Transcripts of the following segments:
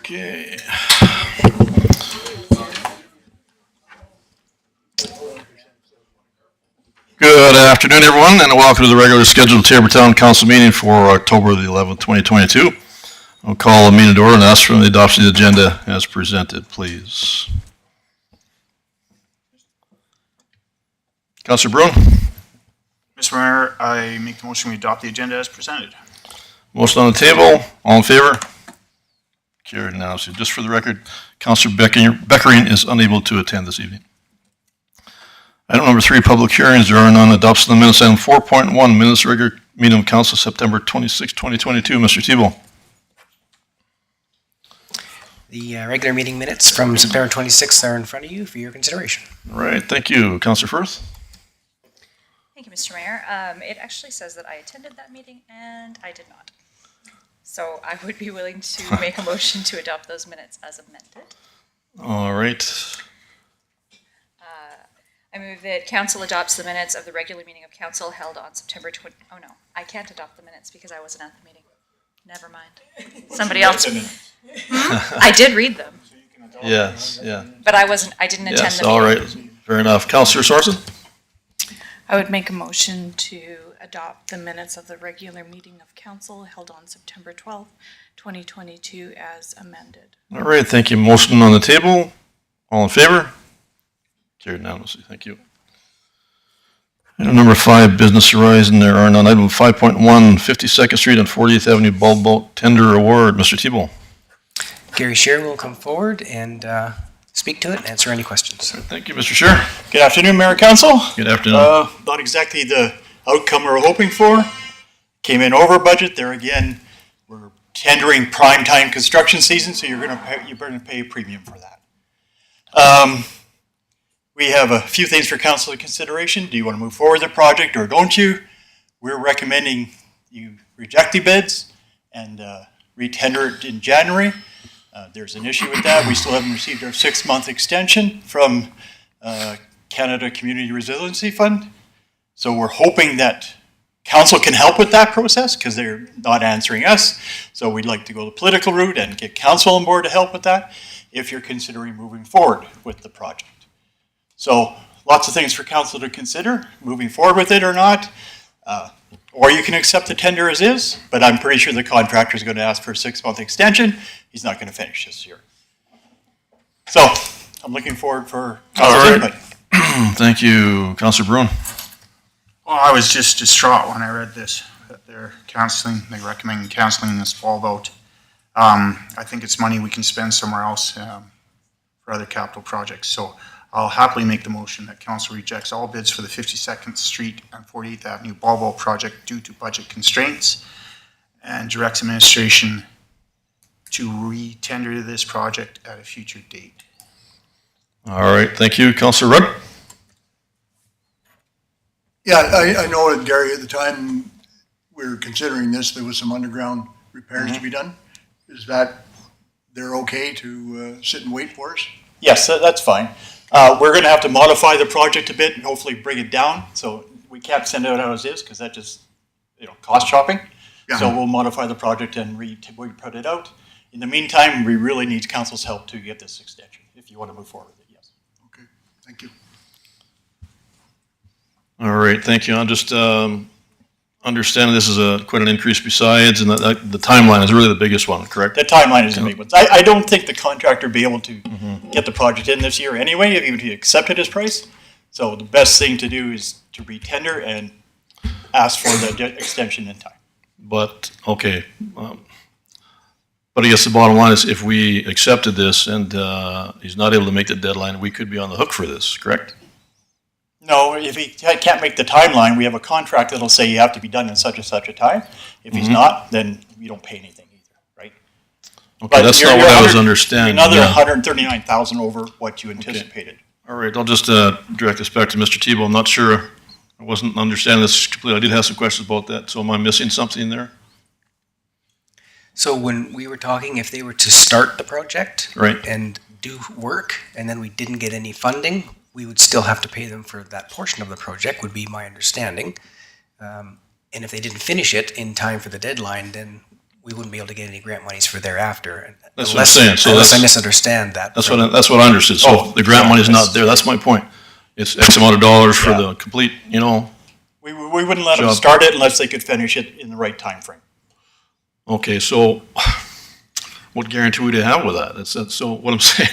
Okay. Good afternoon, everyone, and welcome to the regular scheduled Tabor Town Council meeting for October the 11th, 2022. I'll call the meeting to order and ask for the adoption of the agenda as presented, please. Councilor Bruin. Mr. Mayor, I make the motion we adopt the agenda as presented. Motion on the table. All in favor? Carried now. So just for the record, Councilor Beckering is unable to attend this evening. Item number 3, public hearings. There are none. Adoption of the minutes. Item 4.1, minutes regular meeting of council September 26, 2022. Mr. Tebow. The regular meeting minutes from September 26th are in front of you for your consideration. All right. Thank you. Councilor Firth. Thank you, Mr. Mayor. It actually says that I attended that meeting and I did not. So I would be willing to make a motion to adopt those minutes as amended. All right. I move that council adopts the minutes of the regular meeting of council held on September 20. Oh no, I can't adopt the minutes because I wasn't at the meeting. Never mind. Somebody else. I did read them. Yes, yeah. But I didn't attend Yes, the meeting. all right. Fair enough. Councilor Sorensen? I would make a motion to adopt the minutes of the regular meeting of council held on September 12th, 2022 as amended. All right, thank you. Motion on the table. All in favor? Carried unanimously. Thank you. Item number 5, Business Horizon. There are none. Item 5.1, 52nd Street and 40th Avenue Bulb Boat Tender Award. Mr. Tebow. Gary Shear will come forward and speak to it and answer any questions. Thank you, Mr. Scheer. Good afternoon, Mayor and Council. Good afternoon. Not exactly the outcome we were hoping for. Came in over budget. There again, we're tendering prime time construction season, so you're going to pay a premium for that. We have a few things for council consideration. Do you want to move forward with the project or don't you? We're recommending you reject the bids and re-tender it in January. There's an issue with that. We still haven't received our 6-month extension from Canada Community Resiliency Fund. So we're hoping that council can help with that process because they're not answering us. So we'd like to go the political route and get council on board to help with that if you're considering moving forward with the project. So lots of things for council to consider, moving forward with it or not. Or you can accept the tender as is, but I'm pretty sure the contractor is going to ask for a 6-month extension. He's not going to finish this year. So I'm looking forward for council's input. Thank you, Councilor Bruin. Well, I was just distraught when I read this, that they're recommending canceling this ball vote. I think it's money we can spend somewhere else for other capital projects. So I'll happily make the motion that council rejects all bids for the 52nd Street and 48th Avenue ball vault project due to budget constraints and directs administration to re-tender this project at a future date. All right, thank you, Councilor Rudd. Yeah, I know that Gary, at the time we were considering this, there was some underground repairs to be done. Is that, they're okay to sit and wait for us? Yes, that's fine. We're going to have to modify the project a bit and hopefully bring it down. So we can't send it out as is because that just, cost shopping. Yeah. So we'll modify the project and put it out. In the meantime, we really need council's help to get this extension if you want to move forward with it, yes. Okay, thank you. All right, thank you. I'm just understanding this is quite an increase besides, and the timeline is really the biggest one, correct? The timeline is the big one. I don't think the contractor will be able to get the project in this year anyway, even if he accepted his price. So the best thing to do is to re-tender and ask for the extension in time. But, okay. But I guess the bottom line is if we accepted this and he's not able to make the deadline, we could be on the hook for this, correct? No, if he can't make the timeline, we have a contract that'll say you have to be done in such and such a time. If he's not, then you don't pay anything either, right? Okay, But that's you're not what I was understanding. Another yeah. $139,000 over what you anticipated. All right, I'll just direct this back to Mr. Tebow. I'm not sure, I wasn't understanding this completely. I did have some questions about that, so am I missing something there? So when we were talking, if they were to start the project Right. and do work and then we didn't get any funding, we would still have to pay them for that portion of the project, would be my understanding. And if they didn't finish it in time for the deadline, then we wouldn't be able to get any grant monies for thereafter. That's what I'm saying. So unless I that's- misunderstand that. That's what I understood. So the grant money's not there. That's my point. It's X amount of dollars for the complete, We wouldn't let them Job. start it unless they could finish it in the right time frame. okay, so what guarantee would you have with that? That's so what I'm saying.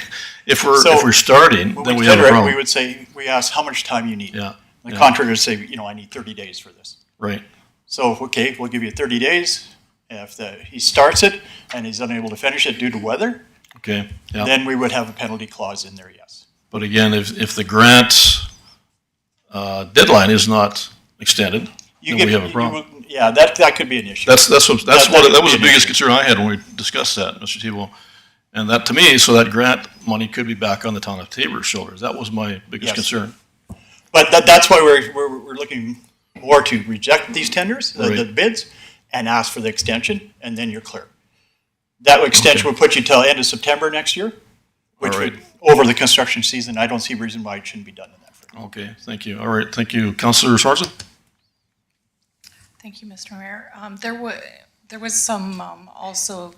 If we're starting, When then we we have a tender it, we problem. would say, we ask how much time you need. Yeah, The yeah. contractor would say, I need 30 days for this. right. So, okay, we'll give you 30 days. If he starts it and he's unable to finish it due to weather, Okay, yeah. then we would have a penalty clause in there, yes. But again, if the grant deadline is not extended, You then we get- have a problem. Yeah, that could be an issue. That was would the be an biggest issue. concern I had when we discussed that, Mr. Tebow. And that, to me, so that grant money could be back on the town of Tabor's shoulders. That was my biggest Yes. concern. But that's why we're looking more to reject these tenders, the Right. bids, and ask for the extension, and then you're clear. That extension would put you till end of September next year, which All right. would, over the construction season, I don't see a reason why it shouldn't be done in that frame. Okay, thank you. All right, thank you. Councillor Sorensen? Thank you, Mr. Mayor. There was some also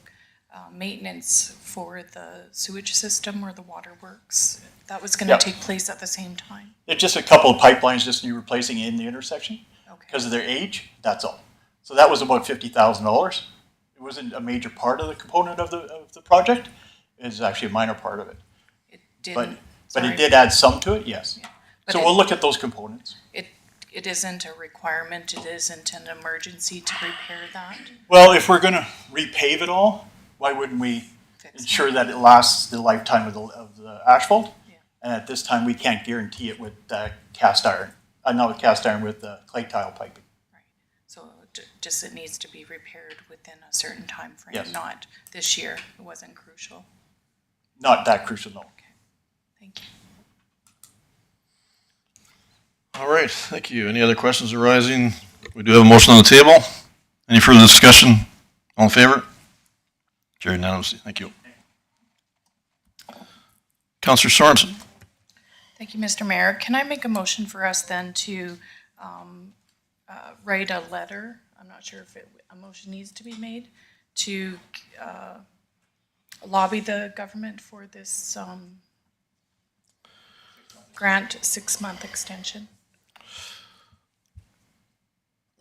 maintenance for the sewage system or the waterworks. That was going to Yeah. take place at the same time. There's just a couple of pipelines just you're replacing in the intersection Okay. because of their age, that's all. So that was about $50,000. It wasn't a major part of the component of the project. It's actually a minor part of it. It But, didn't. but it sorry. did add some to it, yes. But So it- we'll look at those components. It isn't a requirement, it isn't an emergency to repair that. Well, if we're gonna repave it all, why wouldn't we Fix it. ensure that it lasts the lifetime of the asphalt? Yeah. And at this time, we can't guarantee it with cast iron, not with cast iron, with clay tile piping. So just it needs to be repaired within a certain time frame, Yes. not this year. It wasn't crucial. Not that crucial, no. Thank you. All right, thank you. Any other questions arising? We do have a motion on the table. Any further discussion? All in favor? Carried unanimously. Thank you. Councillor Sorensen? Thank you, Mr. Mayor. Can I make a motion for us then to write a letter? I'm not sure if a motion needs to be made to lobby the government for this grant 6-month extension.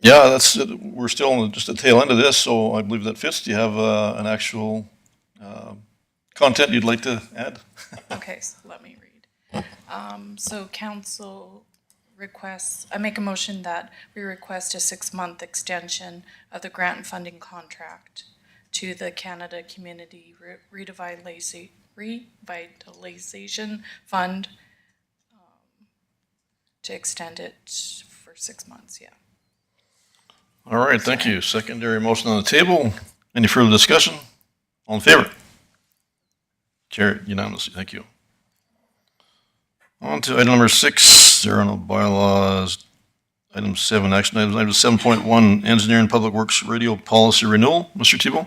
Yeah, we're still on just the tail end of this, so I believe that fits. Do you have an actual content you'd like to add? Okay, so let me read. So council requests, I make a motion that we request a 6-month extension of the grant and funding contract to the Canada Community Revitalization Fund to extend it for 6 months, yeah. All right, thank you. Secondary motion on the table. Any further discussion? All in favor? Carried unanimously. Thank you. On to item number 6, there are no bylaws. Item 7, action items. Item 7.1, Engineering Public Works Radio Policy Renewal. Mr. Tebow?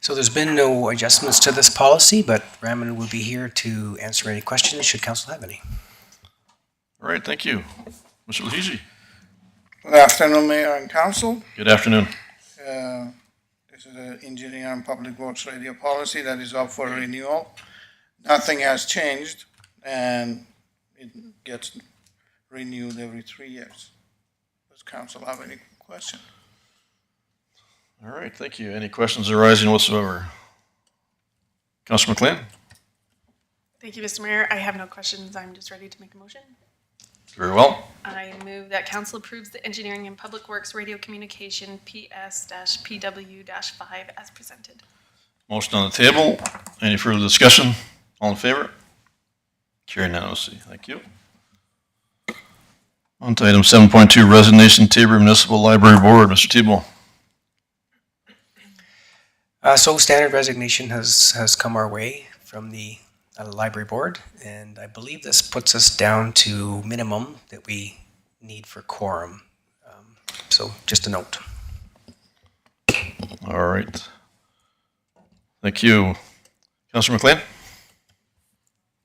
So there's been no adjustments to this policy, but Raman will be here to answer any questions should council have any. All right, thank you. Mr. Lahiji? Good afternoon, Mayor and Council. Good afternoon. This is an Engineering and Public Works radio policy that is up for renewal. Nothing has changed, and it gets renewed every 3 years. Does Council have any question? All right, thank you. Any questions arising whatsoever? Councilor McLean? Thank you, Mr. Mayor. I have no questions. I'm just ready to make a motion. Very well. I move that council approves the Engineering and Public Works Radio Communication PS-PW-5 as presented. Motion on the table. Any further discussion? All in favor? Carried unanimously. Thank you. On to item 7.2, Resignation, Tabor Municipal Library Board. Mr. Tebow? So standard resignation has come our way from the library board, and I believe this puts us down to minimum that we need for quorum. So just a note. All right. Thank you. Councilor McLean?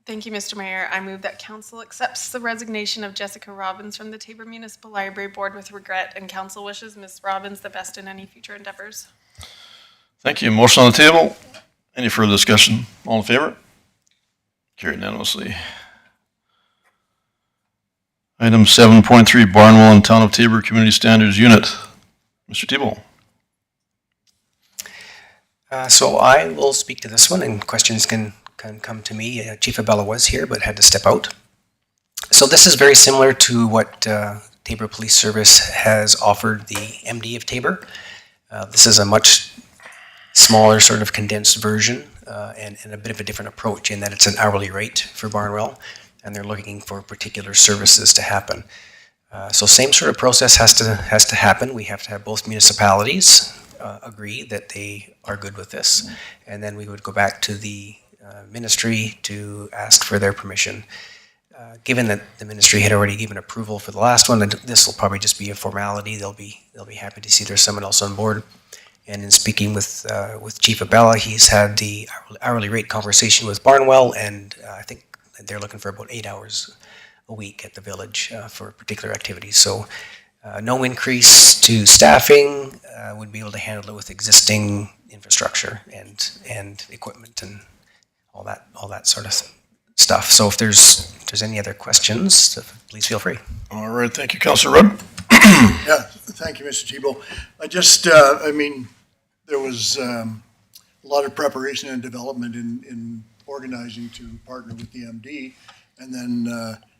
Thank you, Mr. Mayor. I move that council accepts the resignation of Jessica Robbins from the Tabor Municipal Library Board with regret, and council wishes Ms. Robbins the best in any future endeavors. Thank you. Motion on the table. Any further discussion? All in favor? Carried unanimously. Item 7.3, Barnwell and Town of Tabor Community Standards Unit. Mr. Tebow. So I will speak to this one, and questions can come to me. Chief Abella was here, but had to step out. So this is very similar to what Tabor Police Service has offered the MD of Tabor. This is a much smaller, sort of condensed version, and a bit of a different approach in that it's an hourly rate for Barnwell, and they're looking for particular services to happen. So same sort of process has to happen. We have to have both municipalities agree that they are good with this, and then we would go back to the ministry to ask for their permission. Given that the ministry had already given approval for the last one, this will probably just be a formality. They'll be happy to see there's someone else on board. And in speaking with Chief Abella, he's had the hourly rate conversation with Barnwell, and I think they're looking for about 8 hours a week at the village for particular activities. So no increase to staffing, would be able to handle it with existing infrastructure and equipment and all that sort of stuff. So if there's any other questions, please feel free. All right. Thank you, Councilor Rudd. Yeah, thank you, Mr. Tebow. There was a lot of preparation and development in organizing to partner with the MD, and then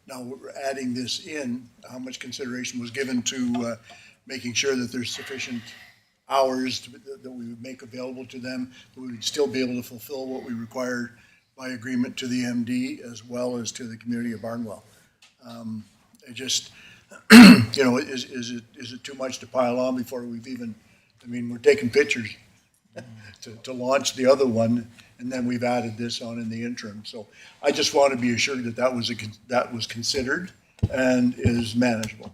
now we're adding this in. How much consideration was given to making sure that there's sufficient hours that we would make available to them, that we would still be able to fulfill what we required by agreement to the MD as well as to the community of Barnwell. Is it too much to pile on before we've even, we're taking pictures to launch the other one, and then we've added this on in the interim. So I just want to be assured that that was considered and is manageable.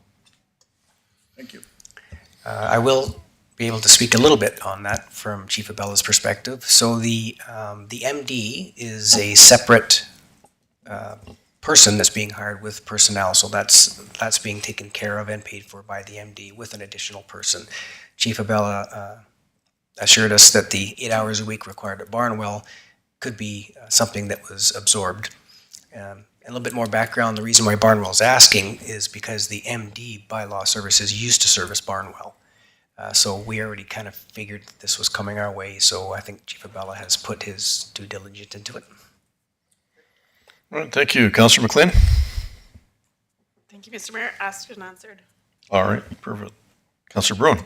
Thank you. I will be able to speak a little bit on that from Chief Abella's perspective. So the MD is a separate person that's being hired with personnel. So that's being taken care of and paid for by the MD with an additional person. Chief Abella assured us that the 8 hours a week required at Barnwell could be something that was absorbed. A little bit more background, the reason why Barnwell's asking is because the MD bylaw services used to service Barnwell. So we already kind of figured that this was coming our way, so I think Chief Abella has put his due diligence into it. All right, thank you. Councilor McLean? Thank you, Mr. Mayor. Asked and answered. All right, perfect. Councilor Bruin?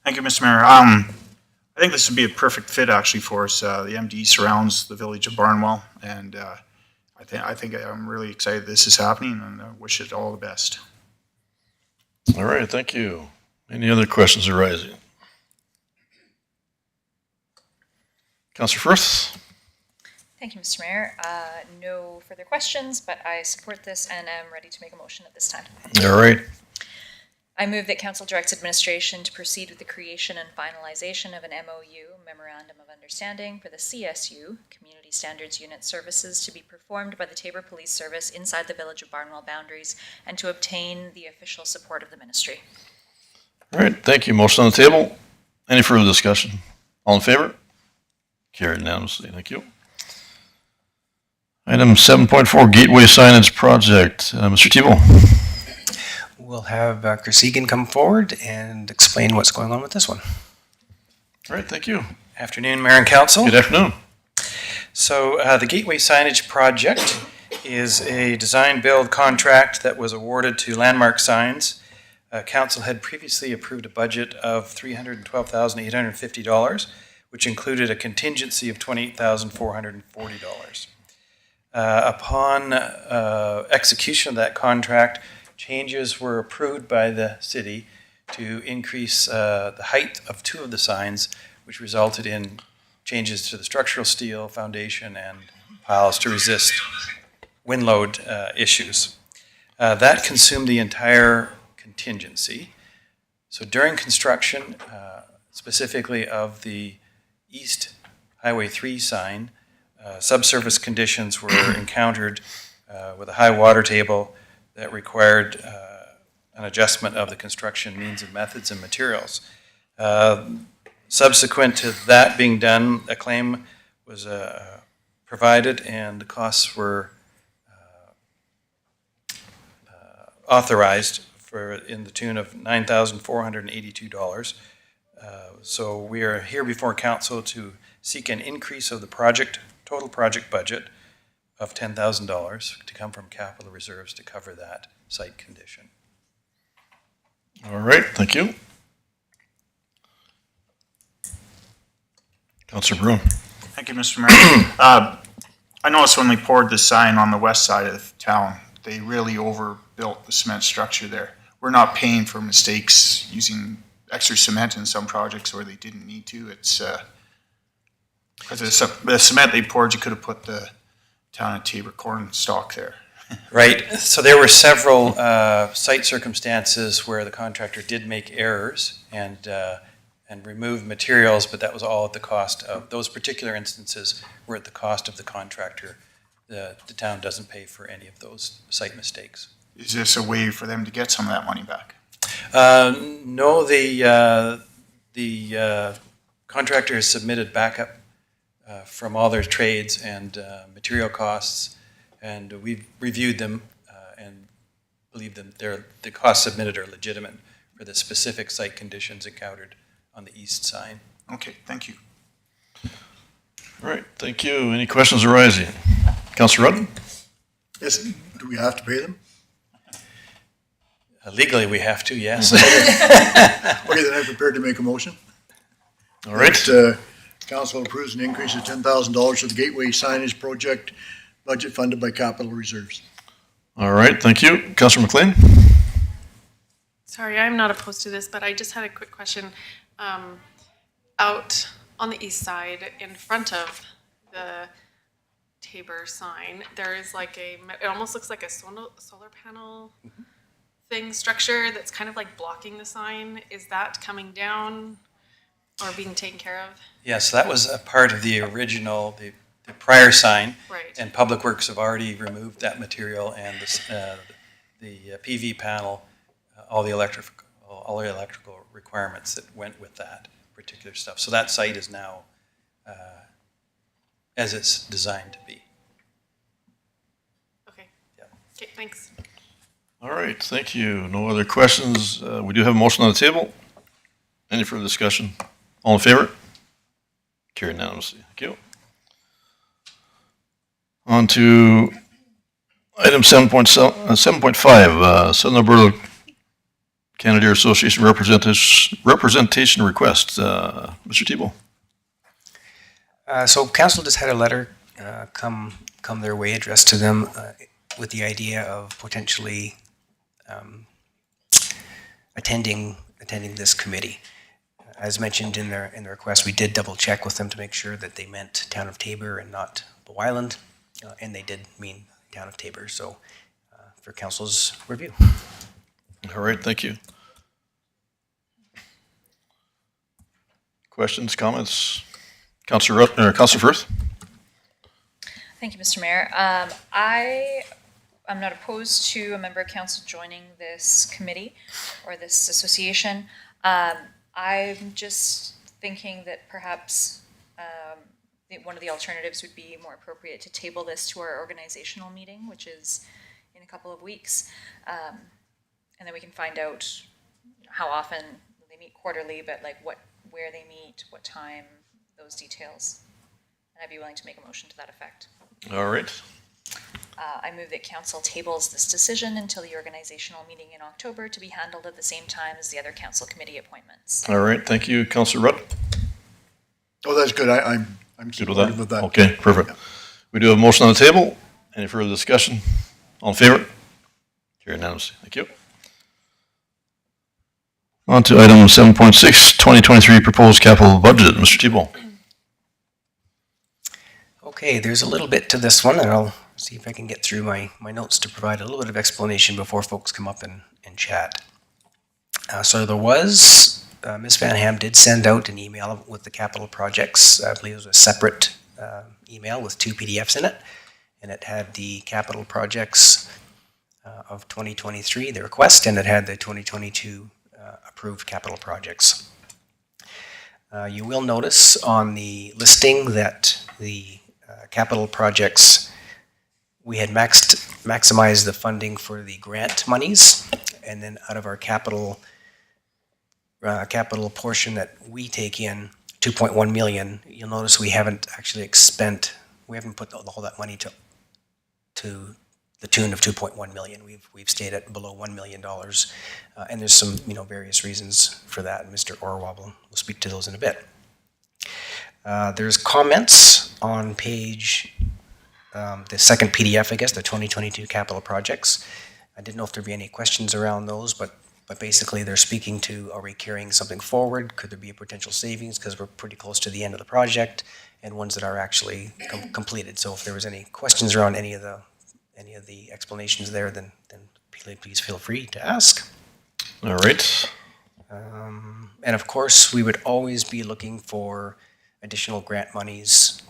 Thank you, Mr. Mayor. I think this would be a perfect fit actually for us. The MD surrounds the village of Barnwell, and I think I'm really excited this is happening, and I wish it all the best. All right, thank you. Any other questions arising? Councilor Firth? Thank you, Mr. Mayor. No further questions, but I support this and am ready to make a motion at this time. All right. I move that council directs administration to proceed with the creation and finalization of an MOU, Memorandum of Understanding, for the CSU, Community Standards Unit services to be performed by the Tabor Police Service inside the village of Barnwell boundaries, and to obtain the official support of the ministry. All right, thank you. Motion on the table. Any further discussion? All in favor? Carried unanimously. Thank you. Item 7.4, Gateway Signage Project. Mr. Tebow? We'll have Chris Egan come forward and explain what's going on with this one. All right, thank you. Afternoon, Mayor and Council. Good afternoon. So the Gateway Signage Project is a design-build contract that was awarded to Landmark Signs. Council had previously approved a budget of $312,850, which included a contingency of $28,440. Upon execution of that contract, changes were approved by the city to increase the height of two of the signs, which resulted in changes to the structural steel, foundation, and piles to resist wind load issues. That consumed the entire contingency. So during construction, specifically of the East Highway 3 sign, subsurface conditions were encountered with a high water table that required an adjustment of the construction means and methods and materials. Subsequent to that being done, a claim was provided and the costs were authorized for in the tune of $9,482. So we are here before council to seek an increase of the total project budget of $10,000 to come from capital reserves to cover that site condition. All right, thank you. Councillor Broom. Thank you, Mr. Mayor. I noticed when we poured the sign on the west side of town, they really overbuilt the cement structure there. We're not paying for mistakes using extra cement in some projects where they didn't need to. It's because the cement they poured, you could have put the town of Tabor corn stalk there. Right. So there were several site circumstances where the contractor did make errors and remove materials, but that was all at the cost of, those particular instances were at the cost of the contractor. The town doesn't pay for any of those site mistakes. Is this a way for them to get some of that money back? No, the contractor has submitted backup from all their trades and material costs, and we've reviewed them and believe them the costs submitted are legitimate for the specific site conditions encountered on the east side. Okay, thank you. All right, thank you. Any questions arising? Councillor Rutten? Yes, do we have to pay them? Legally, we have to, yes. Okay, then I'm prepared to make a motion. All right. That, council approves an increase of $10,000 for the Gateway Signage Project, budget funded by capital reserves. All right, thank you. Councillor McLean? Sorry, I'm not opposed to this, but I just had a quick question. Out on the east side, in front of the Tabor sign, there is like it almost looks like a solar panel thing structure that's kind of like blocking the sign. Is that coming down or being taken care of? Yes, that was a part of the original, the prior sign. Right. And Public Works have already removed that material and the PV panel, all the electrical requirements that went with that particular stuff. So that site is now as it's designed to be. Okay. Yep. Okay, thanks. All right, thank you. No other questions. We do have a motion on the table. Any further discussion? All in favor? Carried unanimously. Thank you. On to item 7.5, Southern Alberta Canadian Association representation request. Mr. Thibault. So council just had a letter come their way addressed to them with the idea of potentially attending this committee. As mentioned in the request, we did double check with them to make sure that they meant Town of Tabor and not Bow Island, and they did mean Town of Tabor. So for council's review. All right, thank you. Questions, comments? Councillor Firth? Thank you, Mr. Mayor. I'm not opposed to a member of council joining this committee or this association. I'm just thinking that perhaps one of the alternatives would be more appropriate to table this to our organizational meeting, which is in a couple of weeks. And then we can find out how often they meet quarterly, but like where they meet, what time, those details. And I'd be willing to make a motion to that effect. All right. I move that council tables this decision until the organizational meeting in October to be handled at the same time as the other council committee appointments. All right, thank you. Councillor Rudd? Oh, that's good. I'm Good with supportive of that. Okay, perfect. We do have a motion on the table. Any further discussion? All in favor? Carried unanimously. Thank you. On to item 7.6, 2023 proposed capital budget. Mr. Thibault. Okay, there's a little bit to this one, and I'll see if I can get through my notes to provide a little bit of explanation before folks come up and chat. So there was, Ms. Van Ham did send out an email with the capital projects. I believe it was a separate email with 2 PDFs in it, and it had the capital projects of 2023, the request, and it had the 2022 approved capital projects. You will notice on the listing that the capital projects, we had maximized the funding for the grant monies, and then out of our capital portion that we take in, 2.1 million, you'll notice we haven't actually we haven't put all that money to the tune of 2.1 million. We've stayed at below $1 million, and there's some various reasons for that. And Mr. Orwa will speak to those in a bit. There's comments on page the second PDF, I guess, the 2022 capital projects. I didn't know if there'd be any questions around those, but basically they're speaking to, are we carrying something forward? Could there be a potential savings because we're pretty close to the end of the project, and ones that are actually completed. So if there was any questions around any of the explanations there, then please feel free to ask. All right. And of course, we would always be looking for additional grant monies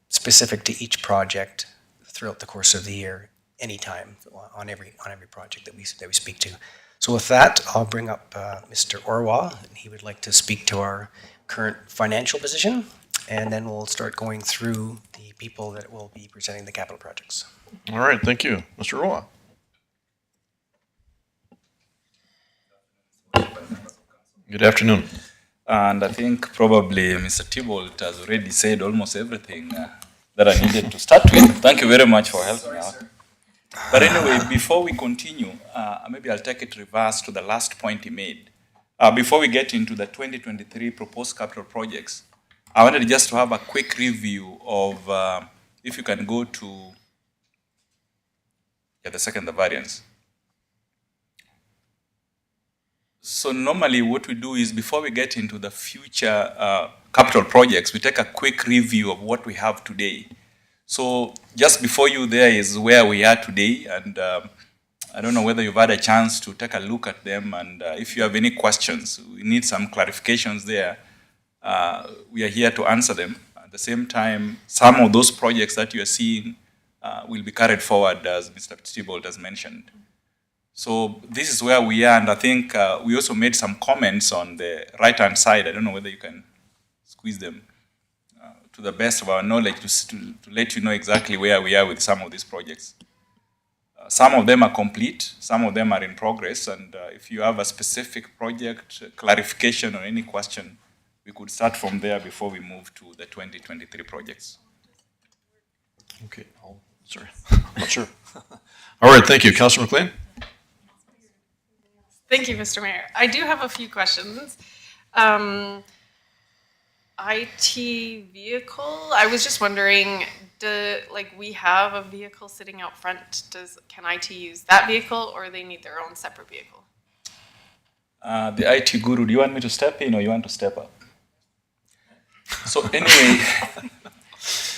specific to each project throughout the course of the year, anytime on every project that we speak to. So with that, I'll bring up Mr. Orwa, and he would like to speak to our current financial position, and then we'll start going through the people that will be presenting the capital projects. All right, thank you. Mr. Roa. Good afternoon. And I think probably Mr. Thibault has already said almost everything that I needed to start with. Thank you very much for helping me out. But anyway, before we continue, maybe I'll take it reverse to the last point he made. Before we get into the 2023 proposed capital projects, I wanted just to have a quick review of, if you can go to the variance. So normally what we do is before we get into the future capital projects, we take a quick review of what we have today. So just before you there is where we are today, and I don't know whether you've had a chance to take a look at them, and if you have any questions, we need some clarifications there. We are here to answer them. At the same time, some of those projects that you are seeing will be carried forward, as Mr. Thibault has mentioned. So this is where we are, and I think we also made some comments on the right-hand side. I don't know whether you can squeeze them to the best of our knowledge to let you know exactly where we are with some of these projects. Some of them are complete, some of them are in progress, and if you have a specific project, clarification, or any question, we could start from there before we move to the 2023 projects. Okay, sorry, not sure. All right, thank you. Councilor McLean? Thank you, Mr. Mayor. I do have a few questions. IT vehicle, I was just wondering, we have a vehicle sitting out front, can IT use that vehicle, or they need their own separate vehicle? The IT guru, do you want me to step in or you want to step up? So anyway,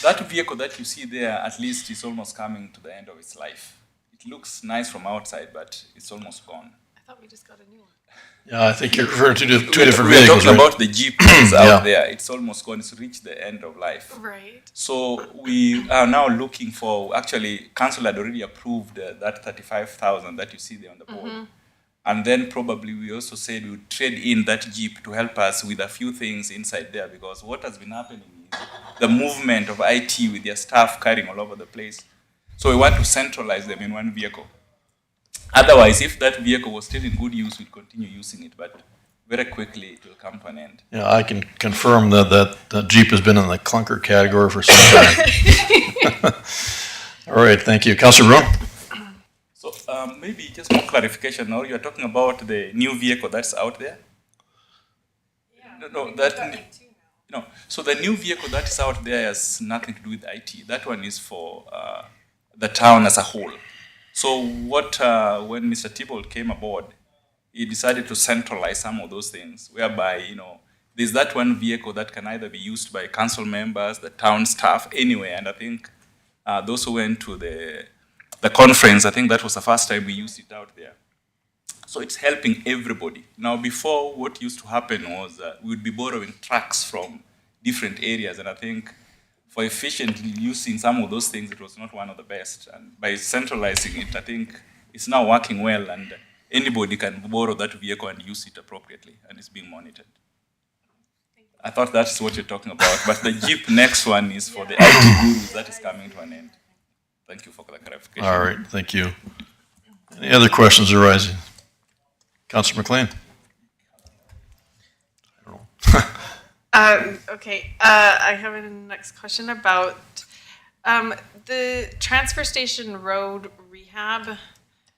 that vehicle that you see there, at least is almost coming to the end of its life. It looks nice from outside, but it's almost gone. I thought we just got a new one. Yeah, I think you're referring to two different We're vehicles, talking right? about the Jeep that's out there. It's almost gone. It's reached the end of life. Right. So we are now looking for, actually, council had already approved that 35,000 that you see there on the board. Mm-hmm. And then probably we also said we would trade in that Jeep to help us with a few things inside there, because what has been happening is the movement of IT with their staff carrying all over the place. So we want to centralize them in one vehicle. Otherwise, if that vehicle was still in good use, we'd continue using it, but very quickly it will come to an end. Yeah, I can confirm that Jeep has been in the clunker category for some time. All right, thank you. Councilor Rowan? So maybe just more clarification now. You're talking about the new vehicle that's out there? Yeah. So the new vehicle that is out there has nothing to do with IT. That one is for the town as a whole. So when Mr. Thibault came aboard, he decided to centralize some of those things, whereby, there's that one vehicle that can either be used by council members, the town staff, anywhere. And I think those who went to the conference, I think that was the first time we used it out there. So it's helping everybody. Now, before, what used to happen was we would be borrowing trucks from different areas, and I think for efficiently using some of those things, it was not one of the best. And by centralizing it, I think it's now working well, and anybody can borrow that vehicle and use it appropriately, and it's being monitored. I thought that's what you're talking about, but the Jeep next one is for the IT gurus. That is coming to an end. Thank you for the clarification. All right, thank you. Any other questions arising? Councilor McLean? Okay, I have a next question about the transfer station road rehab. It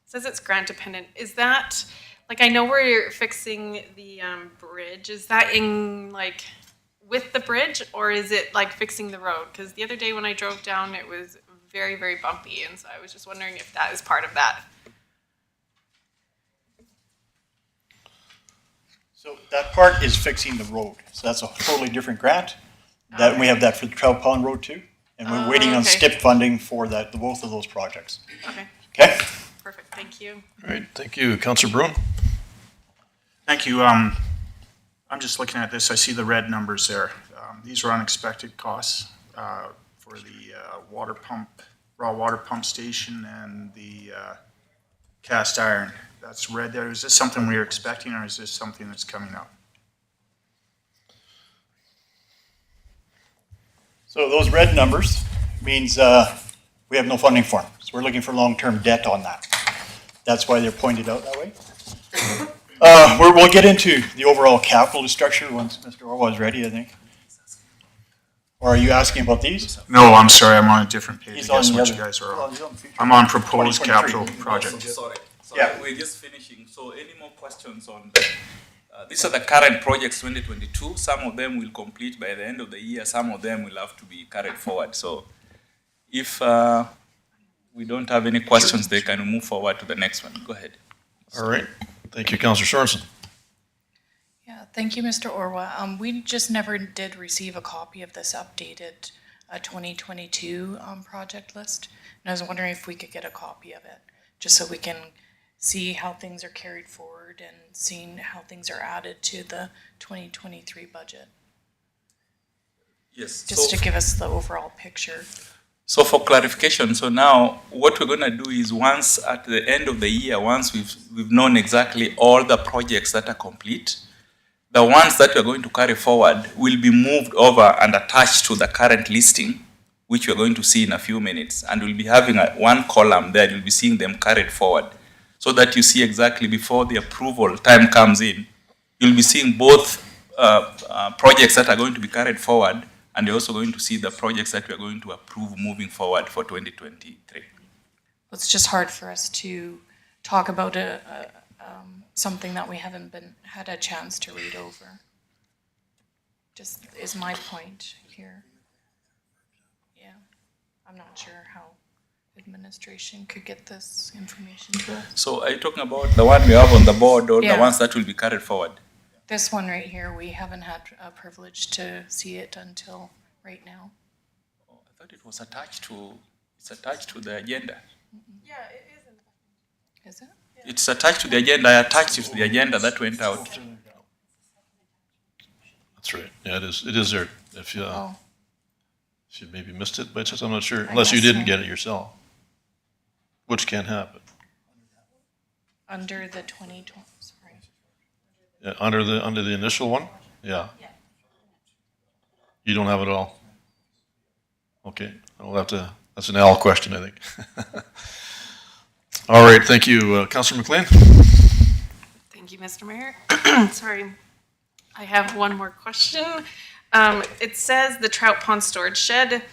says it's grant dependent. Is that, like, I know we're fixing the bridge. Is that in, like, with the bridge, or is it like fixing the road? Because the other day when I drove down, it was very, very bumpy, and so I was just wondering if that is part of that. So that part is fixing the road. So that's a totally different grant. That we have that for the Trout Pond Road too. And we're waiting on okay. STIP funding for that, both of those projects. Okay, Okay? perfect. Thank you. All right, thank you. Councilor Bruin? Thank you. I'm just looking at this. I see the red numbers there. These are unexpected costs for the water pump, raw water pump station and the cast iron. That's red there. Is this something we were expecting, or is this something that's coming up? So those red numbers means we have no funding for them. So we're looking for long-term debt on that. That's why they're pointed out that way. We'll get into the overall capital structure once Mr. Orwa is ready, I think. Or are you asking about these? No, I'm sorry. I'm on a different page. He's I guess on the what you other- guys are on. he's on future. I'm on proposed 2023. capital project. Sorry. Yeah. We're just finishing. So any more questions on these are the current projects 2022. Some of them will complete by the end of the year. Some of them will have to be carried forward. So if we don't have any questions, they can move forward to the next one. Go ahead. All right, thank you. Councilor Sorensen? Yeah, thank you, Mr. Orwa. We just never did receive a copy of this updated 2022 project list. And I was wondering if we could get a copy of it, just so we can see how things are carried forward and seeing how things are added to the 2023 budget, Yes. just to give us the overall picture. So for clarification, so now what we're going to do is once at the end of the year, once we've known exactly all the projects that are complete, the ones that we're going to carry forward will be moved over and attached to the current listing, which we're going to see in a few minutes. And we'll be having one column there, you'll be seeing them carried forward, so that you see exactly before the approval time comes in, you'll be seeing both projects that are going to be carried forward, and you're also going to see the projects that we're going to approve moving forward for 2023. It's just hard for us to talk about something that we haven't had a chance to read over. Just is my point here. Yeah, I'm not sure how administration could get this information to us. So are you talking about the one we have on the board or Yeah. the ones that will be carried forward? This one right here, we haven't had a privilege to see it until right now. Oh, I thought it was attached to the agenda. Yeah, it isn't. Is it? It's attached to the agenda. I attached it to the agenda that went out. That's right. Yeah, it is there. If you, Oh, if you maybe missed it by chance, I'm not sure, unless you guess didn't so. get it yourself, which can happen. under the 2020, sorry. Yeah, under the initial one? Yeah. You don't have it all? Okay, I'll have to, that's an Al question, I think. All right, thank you. Councilor McLean? Thank you, Mr. Mayor. Sorry. I have one more question. It says the Trout Pond storage shed,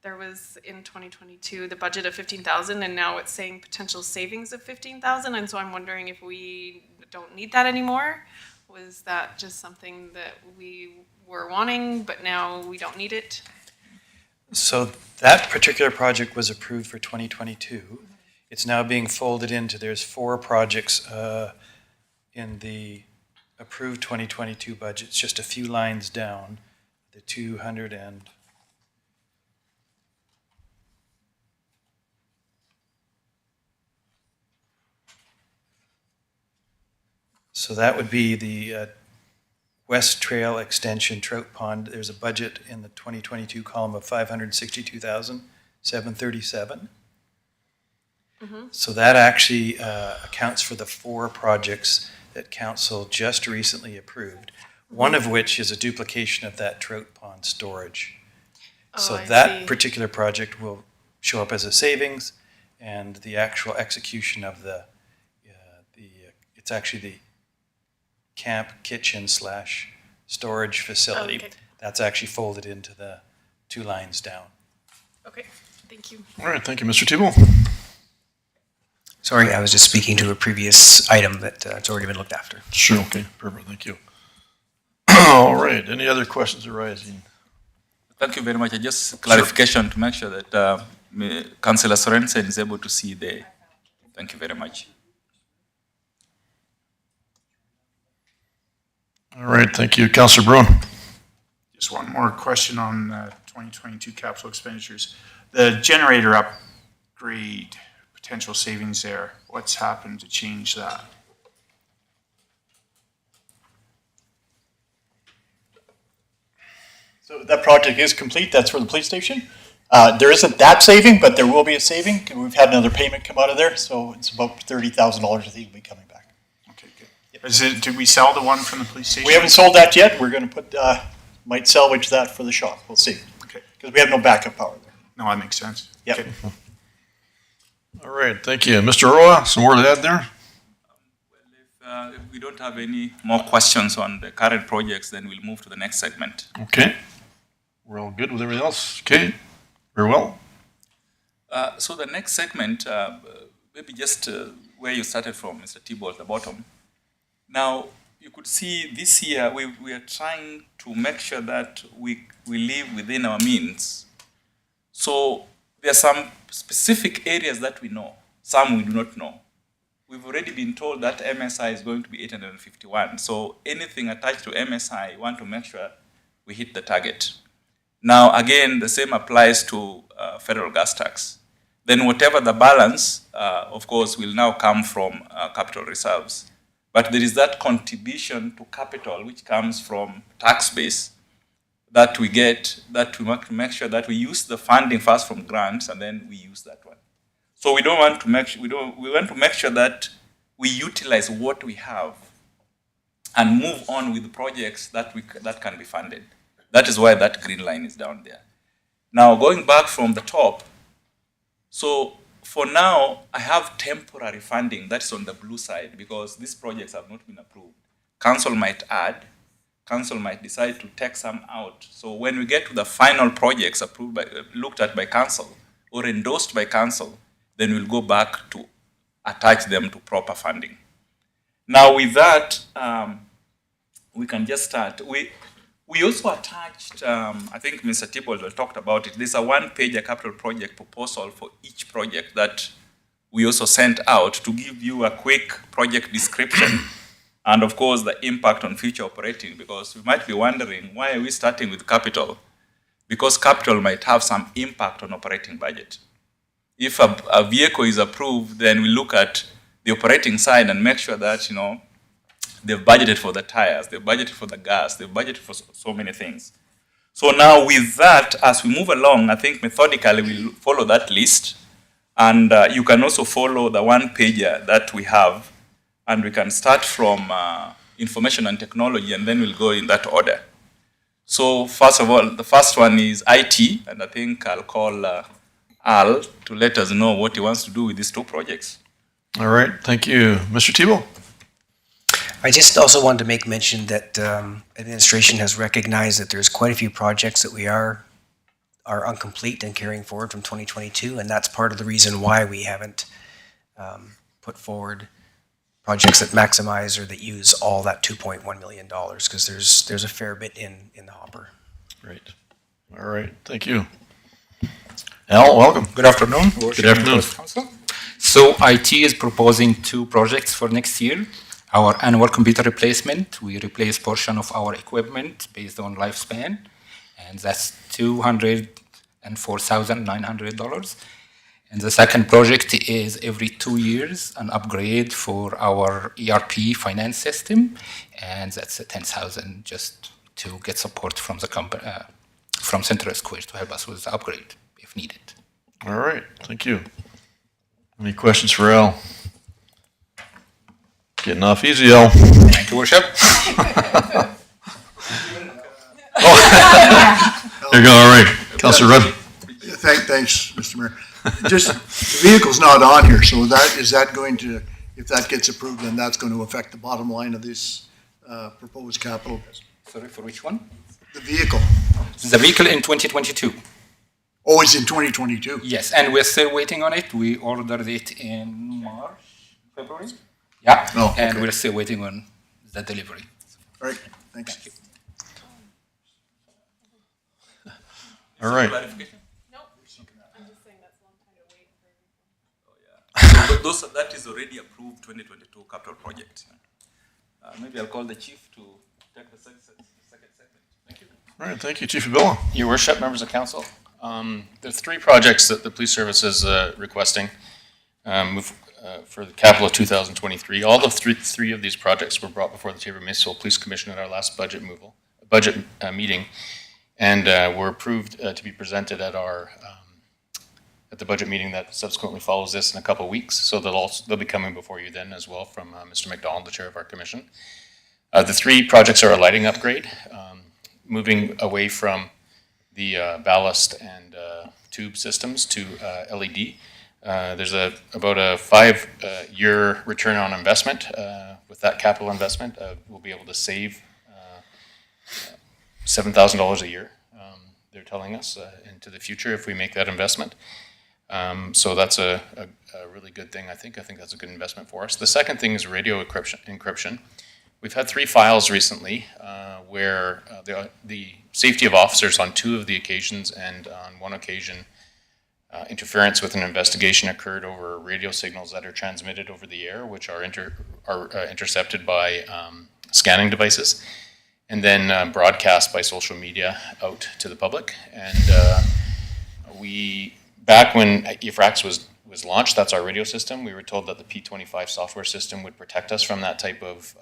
there was in 2022, the budget of 15,000, and now it's saying potential savings of 15,000. And so I'm wondering if we don't need that anymore. Was that just something that we were wanting, but now we don't need it? So that particular project was approved for 2022. It's now being folded into, there's 4 projects in the approved 2022 budget. It's just a few lines down, the 200 and... So that would be the West Trail Extension Trout Pond. There's a budget in the 2022 column of $562,737. So that actually accounts for the 4 projects that council just recently approved. one of which is a duplication of that trout pond storage. So I that see. particular project will show up as a savings, and the actual execution of it's actually the camp kitchen / storage facility. Okay. That's actually folded into the 2 lines down. Okay, thank you. All right, thank you, Mr. Tebow. Sorry, I was just speaking to a previous item that it's already been looked after. Sure, okay, perfect, thank you. All right, any other questions arising? Thank you very much. Just clarification to make sure that Councillor Sorensen is able to see the. Thank you very much. All right, thank you. Councillor Brown. Just one more question on 2022 capital expenditures. The generator upgrade, potential savings there, what's happened to change that? So that project is complete. That's for the police station. There isn't that saving, but there will be a saving. We've had another payment come out of there, so it's about $30,000 I think will be coming back. Okay, good. Did we sell the one from the police station? We haven't sold that yet. We're going to might salvage that for the shop. We'll see. Okay. Because we have no backup power there. No, that makes sense. Yep. Okay. All right, thank you. Mr. Roa, some more to add there? If we don't have any more questions on the current projects, then we'll move to the next segment. Okay. We're all good with everything else? Okay, very well. So the next segment, maybe just where you started from, Mr. Tebow, at the bottom. Now, you could see this year we are trying to make sure that we live within our means. So there are some specific areas that we know, some we do not know. We've already been told that MSI is going to be 851. So anything attached to MSI, we want to make sure we hit the target. Now, again, the same applies to federal gas tax. Then whatever the balance, of course, will now come from capital reserves. But there is that contribution to capital which comes from tax base that we get, that we want to make sure that we use the funding first from grants and then we use that one. So we don't want to make we want to make sure that we utilize what we have and move on with projects that can be funded. That is why that green line is down there. Now going back from the top, so for now I have temporary funding that's on the blue side because these projects have not been approved. Council might add, council might decide to take some out. So when we get to the final projects approved by, looked at by council or endorsed by council, then we'll go back to attach them to proper funding. Now with that, we can just start. We also attached, I think Mr. Tebow talked about it, there's a one-page capital project proposal for each project that we also sent out to give you a quick project description and of course the impact on future operating, because we might be wondering, why are we starting with capital? Because capital might have some impact on operating budget. If a vehicle is approved, then we look at the operating side and make sure that, they've budgeted for the tires, they've budgeted for the gas, they've budgeted for so many things. So now with that, as we move along, I think methodically we'll follow that list. And you can also follow the one-pager that we have. And we can start from information and technology, and then we'll go in that order. So first of all, the first one is IT, and I think I'll call Al to let us know what he wants to do with these two projects. All right, thank you. Mr. Tebow? I just also wanted to make mention that administration has recognized that there's quite a few projects that we are incomplete and carrying forward from 2022, and that's part of the reason why we haven't put forward projects that maximize or that use all that $2.1 million, because there's a fair bit in the hopper. Great. All right, thank you. Al, welcome. Good afternoon. Good afternoon. So IT is proposing 2 projects for next year. Our annual computer replacement, we replace portion of our equipment based on lifespan, and that's $204,900. And the second project is every 2 years an upgrade for our ERP finance system, and that's $10,000 just to get support from the company, from Central Square to help us with the upgrade if needed. All right, thank you. Any questions for Al? Getting off easy, Al. Thank you, Worship. There you go, all right. Councilor Rudd. Thanks, Mr. Mayor. Just, the vehicle's not on here, so is that going to, if that gets approved, then that's going to affect the bottom line of this proposed capital? Sorry, for which one? The vehicle. The vehicle in 2022. Oh, it's in 2022? Yes, and we're still waiting on it. We ordered it in March, February. Yeah, Oh, and okay. we're still waiting on the delivery. All right, thanks. All right. Clarification? Nope. I'm just saying that's a long time to wait for. Those, that is already approved 2022 capital project. Maybe I'll call the chief to take the second segment. Thank you. All right, thank you, Chief Abella. Your worship, members of council, there are three projects that the police service is requesting for the capital of 2023. All of three of these projects were brought before the Tabor Municipal Police Commission at our last budget meeting, and were approved to be presented at our at the budget meeting that subsequently follows this in a couple of weeks. So they'll be coming before you then as well from Mr. McDonald, the chair of our commission. The three projects are a lighting upgrade, moving away from the ballast and tube systems to LED. There's about a 5-year return on investment. With that capital investment, we'll be able to save $7,000 a year, they're telling us, into the future if we make that investment. So that's a really good thing, I think. I think that's a good investment for us. The second thing is radio encryption. We've had 3 files recently where the safety of officers on 2 of the occasions, and on one occasion, interference with an investigation occurred over radio signals that are transmitted over the air, which are intercepted by scanning devices, and then broadcast by social media out to the public. And back when EFRAX was launched, that's our radio system, we were told that the P25 software system would protect us from that type of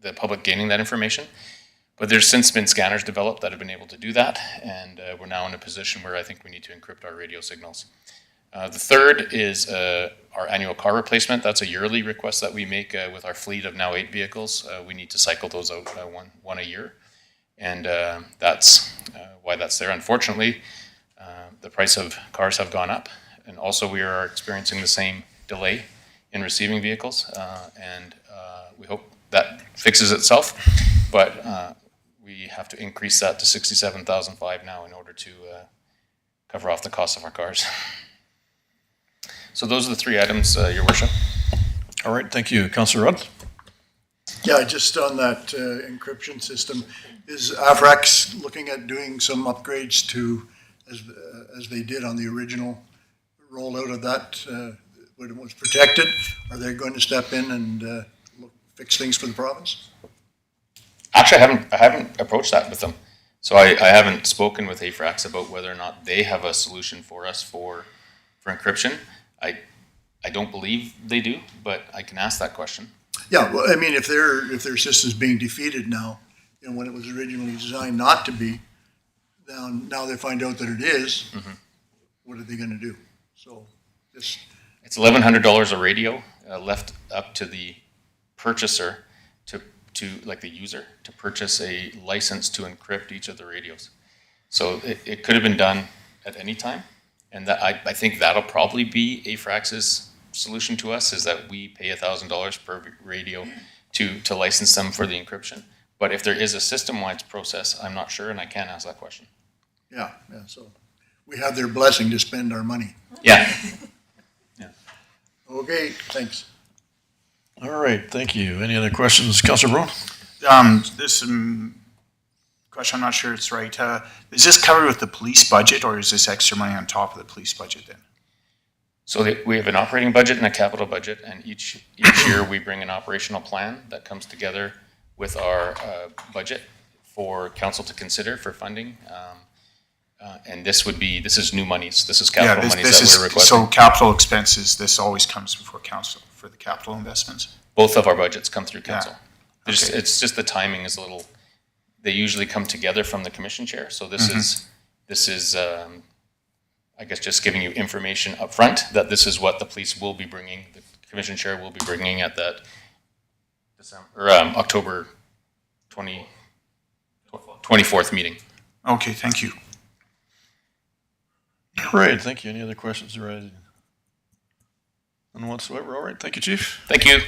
the public gaining that information. But there's since been scanners developed that have been able to do that, and we're now in a position where I think we need to encrypt our radio signals. The third is our annual car replacement. That's a yearly request that we make with our fleet of now 8 vehicles. We need to cycle those out one a year, and that's why that's there. Unfortunately, the price of cars have gone up, and also we are experiencing the same delay in receiving vehicles, and we hope that fixes itself, but we have to increase that to $67,500 now in order to cover off the cost of our cars. So those are the 3 items, Your Worship. All right, thank you. Councilor Rudd? Yeah, just on that encryption system, is AFRAX looking at doing some upgrades to, as they did on the original rollout of that, when it was protected? Are they going to step in and fix things for the province? Actually, I haven't approached that with them. So I haven't spoken with AFRAX about whether or not they have a solution for us for encryption. I don't believe they do, but I can ask that question. Yeah, well, I mean, if their system's being defeated now, when it was originally designed not to be, now they find out that it is, what are they gonna do? So, it's $1,100 a radio left up to the purchaser to like the user to purchase a license to encrypt each of the radios. So it could have been done at any time, and that I think that'll probably be AFRAX's solution to us, is that we pay $1,000 per radio to license them for the encryption. But if there is a system-wide process, I'm not sure, and I can't ask that question. Yeah, so we have their blessing to spend our money. Yeah. Okay, thanks. All right, thank you. Any other questions? Councilor Brown? This question, I'm not sure it's right. Is this covered with the police budget, or is this extra money on top of the police budget then? So we have an operating budget and a capital budget, and each year we bring an operational plan that comes together with our budget for council to consider for funding. And this is new monies. This is capital monies that we're requesting. So capital expenses, this always comes before council for the capital investments? Both of our budgets come through council. Yeah. Okay. It's just the timing is a little, they usually come together from the commission chair. So this is I guess just giving you information up front that this is what the police will be bringing, the commission chair will be bringing at that October 20, 24th meeting. Okay, thank you. All right, thank you. Any other questions arising? None whatsoever. All right, thank you, Chief. Thank you.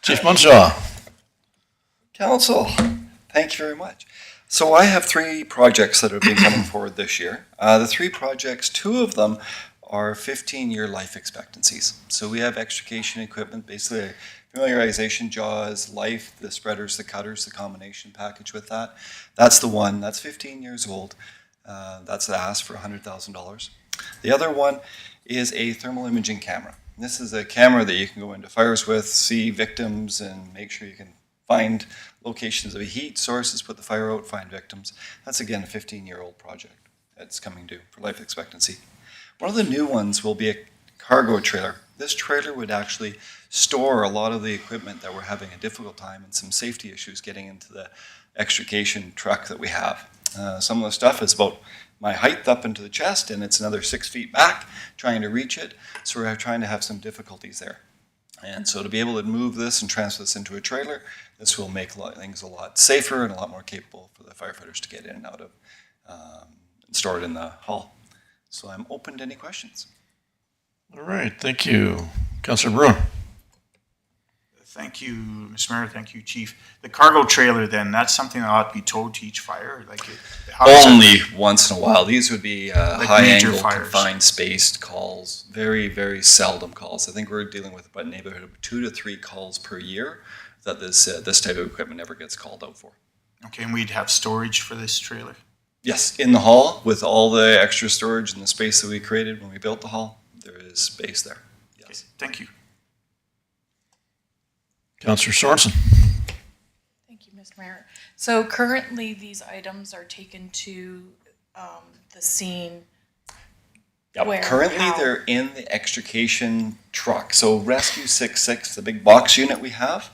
Chief Munshaw. Council, thank you very much. So I have 3 projects that have been coming forward this year. The 3 projects, 2 of them are 15-year life expectancies. So we have extrication equipment, basically a familiarization, jaws, life, the spreaders, the cutters, the combination package with that. That's the one, that's 15 years old. That's the ask for $100,000. The other one is a thermal imaging camera. This is a camera that you can go into fires with, see victims, and make sure you can find locations of heat sources, put the fire out, find victims. That's again a 15-year-old project that's coming due for life expectancy. One of the new ones will be a cargo trailer. This trailer would actually store a lot of the equipment that we're having a difficult time and some safety issues getting into the extrication truck that we have. Some of the stuff is about my height up into the chest, and it's another 6 feet back trying to reach it. So we're trying to have some difficulties there. And so to be able to move this and transfer this into a trailer, this will make things a lot safer and a lot more capable for the firefighters to get in and out of and store it in the hall. So I'm open to any questions. All right, thank you. Councillor Bruin. Thank you, Mr. Mayor. Thank you, Chief. The cargo trailer, then, that's something that ought to be towed to each fire? How does Only once in a while. These would be major high-angle, fires. confined, spaced calls. Very, very seldom calls. I think we're dealing with about a neighborhood of 2 to 3 calls per year that this type of equipment never gets called out for. Okay, and we'd have storage for this trailer? Yes, in the hall with all the extra storage and the space that we created when we built the hall, there is space there. Yes. Okay, thank you. Councillor Sorensen. Thank you, Mr. Mayor. So currently, these items are taken to the scene. Yep. Where, Currently, how? they're in the extrication truck. So Rescue 66, the big box unit we have,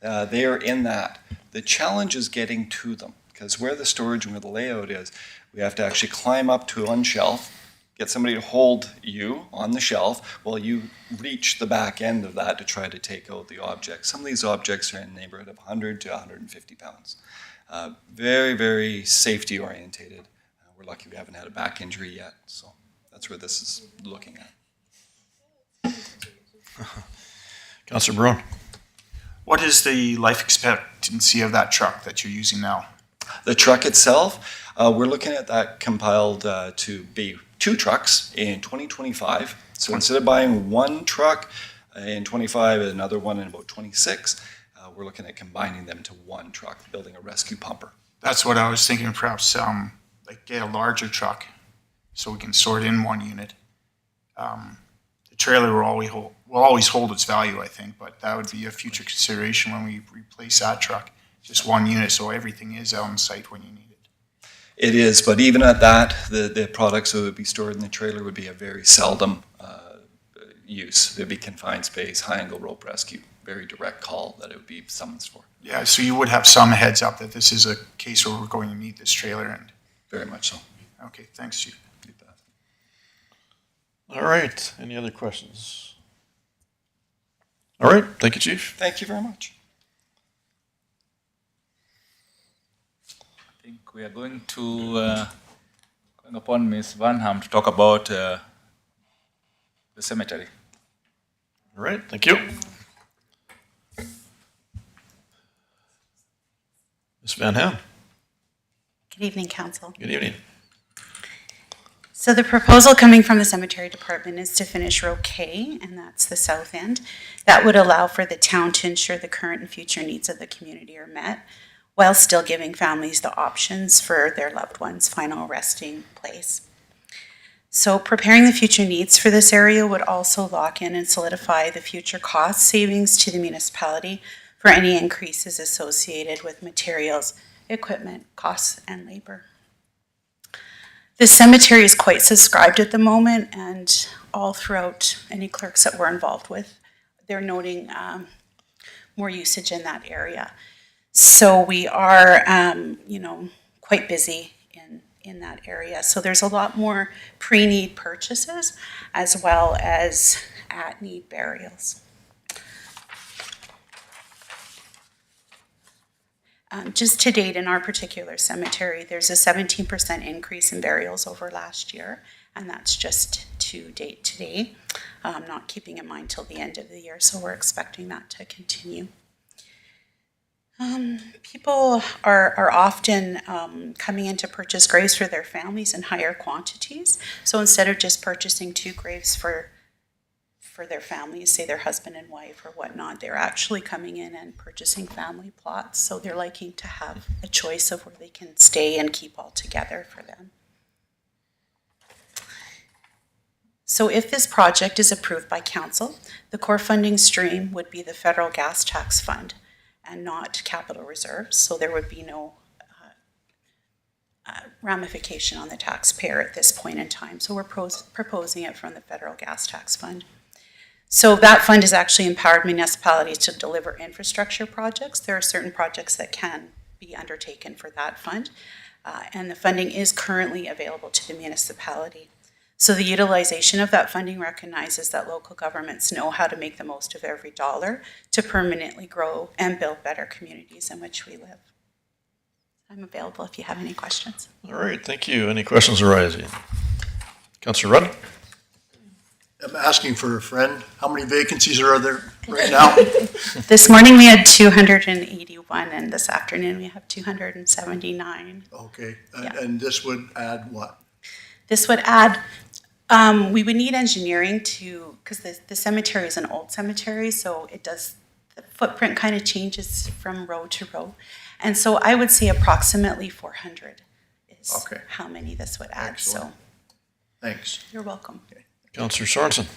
they are in that. The challenge is getting to them, because where the storage and where the layout is, we have to actually climb up to one shelf, get somebody to hold you on the shelf while you reach the back end of that to try to take out the objects. Some of these objects are in the neighborhood of 100 to 150 pounds. Very, very safety orientated. We're lucky we haven't had a back injury yet, so that's where this is looking at. Councillor Bruin. What is the life expectancy of that truck that you're using now? The truck itself, we're looking at that compiled to be 2 trucks in 2025. So instead of buying 1 truck in 25 and another one in about 26, we're looking at combining them to 1 truck, building a rescue pumper. That's what I was thinking, perhaps like get a larger truck so we can store it in 1 unit. The trailer will always hold its value, I think, but that would be a future consideration when we replace that truck. Just 1 unit, so everything is on site when you need it. It is, but even at that, the products that would be stored in the trailer would be a very seldom use. There'd be confined space, high-angle rope rescue, very direct call that it would be summons for. Yeah, so you would have some heads up that this is a case where we're going to need this trailer. And Very much so. okay, thanks, Chief. All right, any other questions? All right, thank you, Chief. Thank you very much. I think we are going to going upon Ms. Vanham to talk about the cemetery. All right, thank you. Ms. Van Ham. Good evening, Council. Good evening. So the proposal coming from the Cemetery Department is to finish row K, and that's the south end. That would allow for the town to ensure the current and future needs of the community are met, while still giving families the options for their loved ones' final resting place. So preparing the future needs for this area would also lock in and solidify the future cost savings to the municipality for any increases associated with materials, equipment, costs, and labor. The cemetery is quite subscribed at the moment, and all throughout any clerks that we're involved with, they're noting more usage in that area. So we are, quite busy in that area. So there's a lot more pre-need purchases as well as at-need burials. Just to date in our particular cemetery, there's a 17% increase in burials over last year, and that's just to date today, not keeping in mind till the end of the year, so we're expecting that to continue. People are often coming in to purchase graves for their families in higher quantities, so instead of just purchasing 2 graves for their families, say their husband and wife or whatnot, they're actually coming in and purchasing family plots. So they're liking to have a choice of where they can stay and keep all together for them. So if this project is approved by council, the core funding stream would be the federal gas tax fund and not capital reserves. So there would be no ramification on the taxpayer at this point in time. So we're proposing it from the federal gas tax fund. So that fund has actually empowered municipalities to deliver infrastructure projects. There are certain projects that can be undertaken for that fund, and the funding is currently available to the municipality. So the utilization of that funding recognizes that local governments know how to make the most of every dollar to permanently grow and build better communities in which we live. I'm available if you have any questions. All right, thank you. Any questions arising? Councillor Rudd? I'm asking for a friend. How many vacancies are there right now? This morning we had 281, and this afternoon we have 279. Okay, Yeah. and this would add what? This would add, we would need engineering to, because the cemetery is an old cemetery, so it does, the footprint kind of changes from row to row. And so I would say approximately 400 is Okay. how many this would add. Excellent. So Thanks. you're welcome. Councillor Sorensen?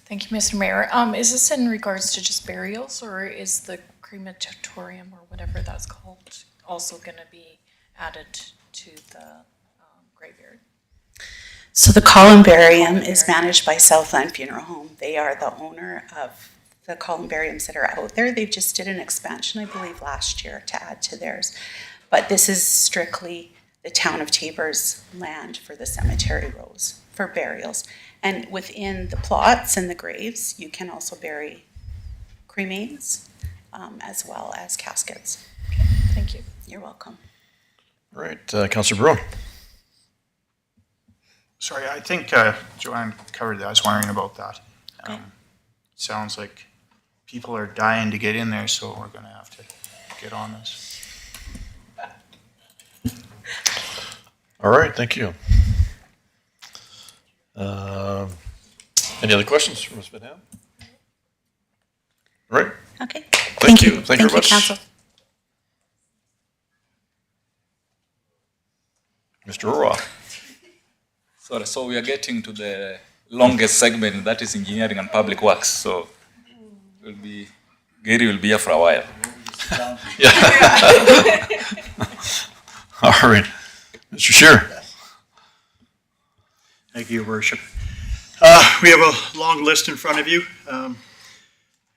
Thank you, Mr. Mayor. Is this in regards to just burials, or is the crematorium or whatever that's called also going to be added to the graveyard? So the columbarium is managed by Southland Funeral Home. They are the owner of the columbariums that are out there. They just did an expansion, I believe, last year to add to theirs. But this is strictly the town of Tabor's land for the cemetery rows for burials. And within the plots and the graves, you can also bury cremains as well as caskets. Thank you. You're welcome. All right, Councillor Bruin? Sorry, I think Joanne covered that. I was wondering about that. Okay. Sounds like people are dying to get in there, so we're going to have to get on this. All right, thank you. Any other questions for Ms. Van Ham? All right. Okay. Thank you. Thank you very much. Council. Mr. O'Rourke? Sorry, so we are getting to the longest segment, that is engineering and public works. So Gary will be here for a while. Yeah. All right. Mr. Scheer? Thank you, Your Worship. We have a long list in front of you.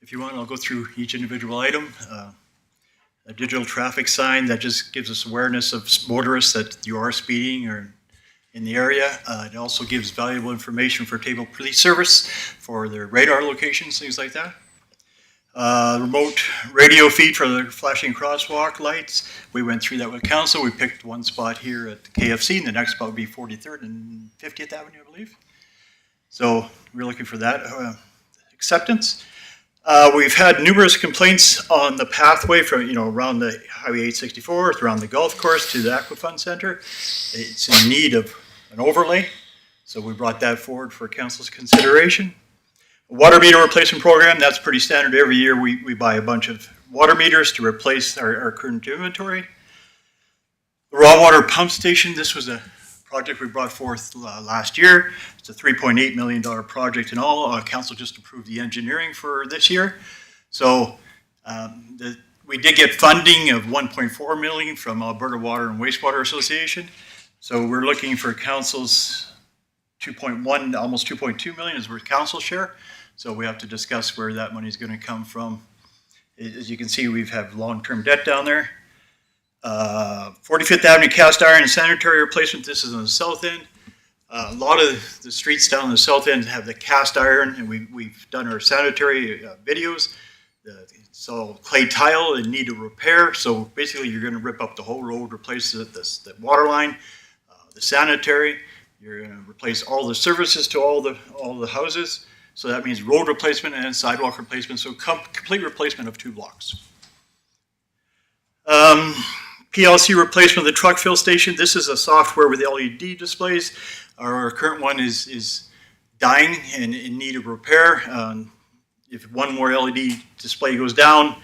If you want, I'll go through each individual item. A digital traffic sign that just gives us awareness of motorists that you are speeding or in the area. It also gives valuable information for Tabor Police Service for their radar locations, things like that. Remote radio feed for the flashing crosswalk lights. We went through that with council. We picked one spot here at the KFC, and the next spot would be 43rd and 50th Avenue, I believe. So we're looking for that acceptance. We've had numerous complaints on the pathway from, around the Highway 864, around the golf course to the Aquafund Center. It's in need of an overlay, so we brought that forward for council's consideration. Water meter replacement program, that's pretty standard. Every year we buy a bunch of water meters to replace our current inventory. The raw water pump station, this was a project we brought forth last year. It's a $3.8 million project in all. Council just approved the engineering for this year. So we did get funding of $1.4 million from Alberta Water and Wastewater Association. So we're looking for council's 2.1, almost 2.2 million is worth council share. So we have to discuss where that money is going to come from. As you can see, we've had long-term debt down there. 45th Avenue cast iron and sanitary replacement. This is on the south end. A lot of the streets down the south end have the cast iron, and we've done our sanitary videos. It's all clay tile and need a repair. So basically, you're going to rip up the whole road, replace the water line, the sanitary. You're going to replace all the services to all the houses. So that means road replacement and sidewalk replacement. So complete replacement of 2 blocks. PLC replacement of the truck fill station. This is a software with LED displays. Our current one is dying and in need of repair. If one more LED display goes down,